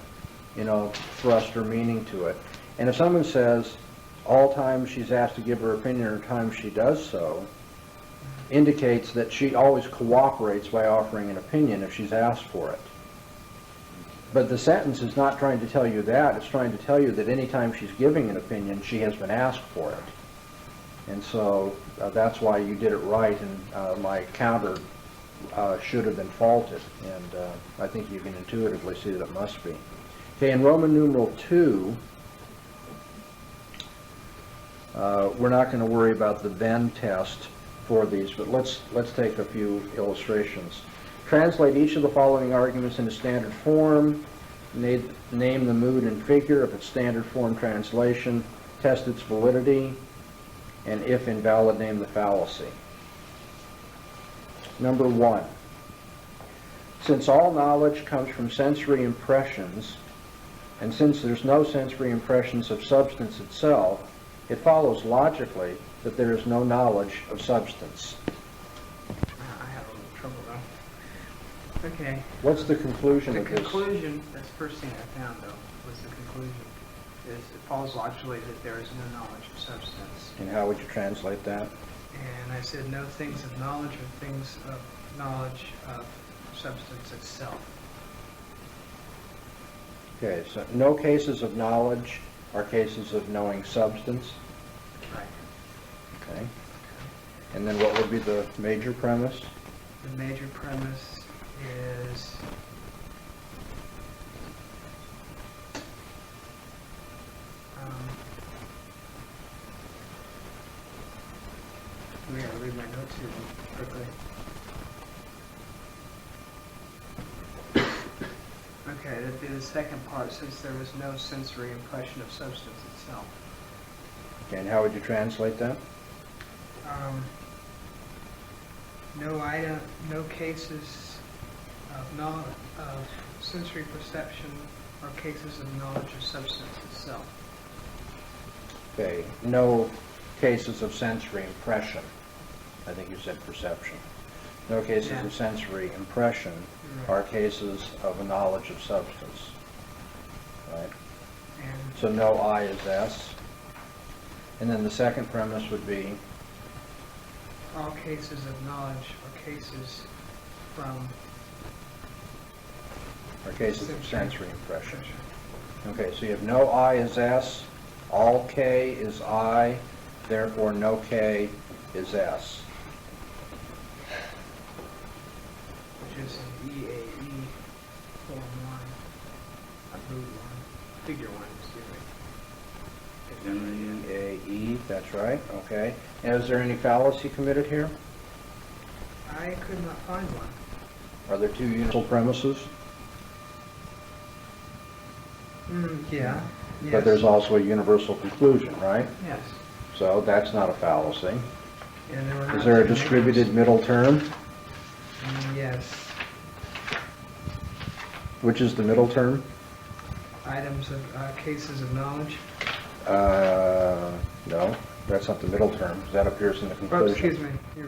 thrust or meaning to it. And if someone says all times she's asked to give her opinion or times she does so, indicates that she always cooperates by offering an opinion if she's asked for it. But the sentence is not trying to tell you that. It's trying to tell you that anytime she's giving an opinion, she has been asked for it. And so that's why you did it right, and my counter should have been faulted. And I think you can intuitively see that it must be. Okay, in Roman numeral 2, we're not going to worry about the then test for these, but let's take a few illustrations. Translate each of the following arguments into standard form. Name the mood and figure of its standard form translation. Test its validity. And if invalid, name the fallacy. Number 1. Since all knowledge comes from sensory impressions, and since there's no sensory impressions of substance itself, it follows logically that there is no knowledge of substance.
I have a little trouble though. Okay.
What's the conclusion
The
of this?
conclusion, that's the first thing I found though, was the conclusion, is it follows logically that there is no knowledge of substance.
And how would you translate that?
And I said no things of knowledge or things of knowledge of substance itself.
Okay, so no cases of knowledge are cases of knowing substance.
Right.
Okay. And then what would be the major premise?
The major premise is we gotta read my notes here quickly. Okay, that'd be the second part, since there was no sensory impression of substance itself.
Okay, and how would you translate that?
No cases of sensory perception or cases of knowledge of substance itself.
Okay, no cases of sensory impression. I think you said perception. No cases
Yeah.
of sensory impression are cases of a knowledge of substance. Right?
And
So no I is S. And then the second premise would be,
all cases of knowledge are cases from
of sensory impression. Okay, so you have no I is S, all K is I, therefore no K is S.
Which is an EAE form 1, a mood 1, figure 1, excuse me.
EAE, that's right, okay. And is there any fallacy committed here?
I could not find one.
Are there two universal premises?
Yeah.
But there's also a universal conclusion, right?
Yes.
So that's not a fallacy.
And there were
Is there a
not two
distributed middle term?
names. Yes.
Which is the middle term?
Items of cases of knowledge.
No, that's not the middle term, 'cause that appears in the
Oh,
conclusion.
excuse me. You're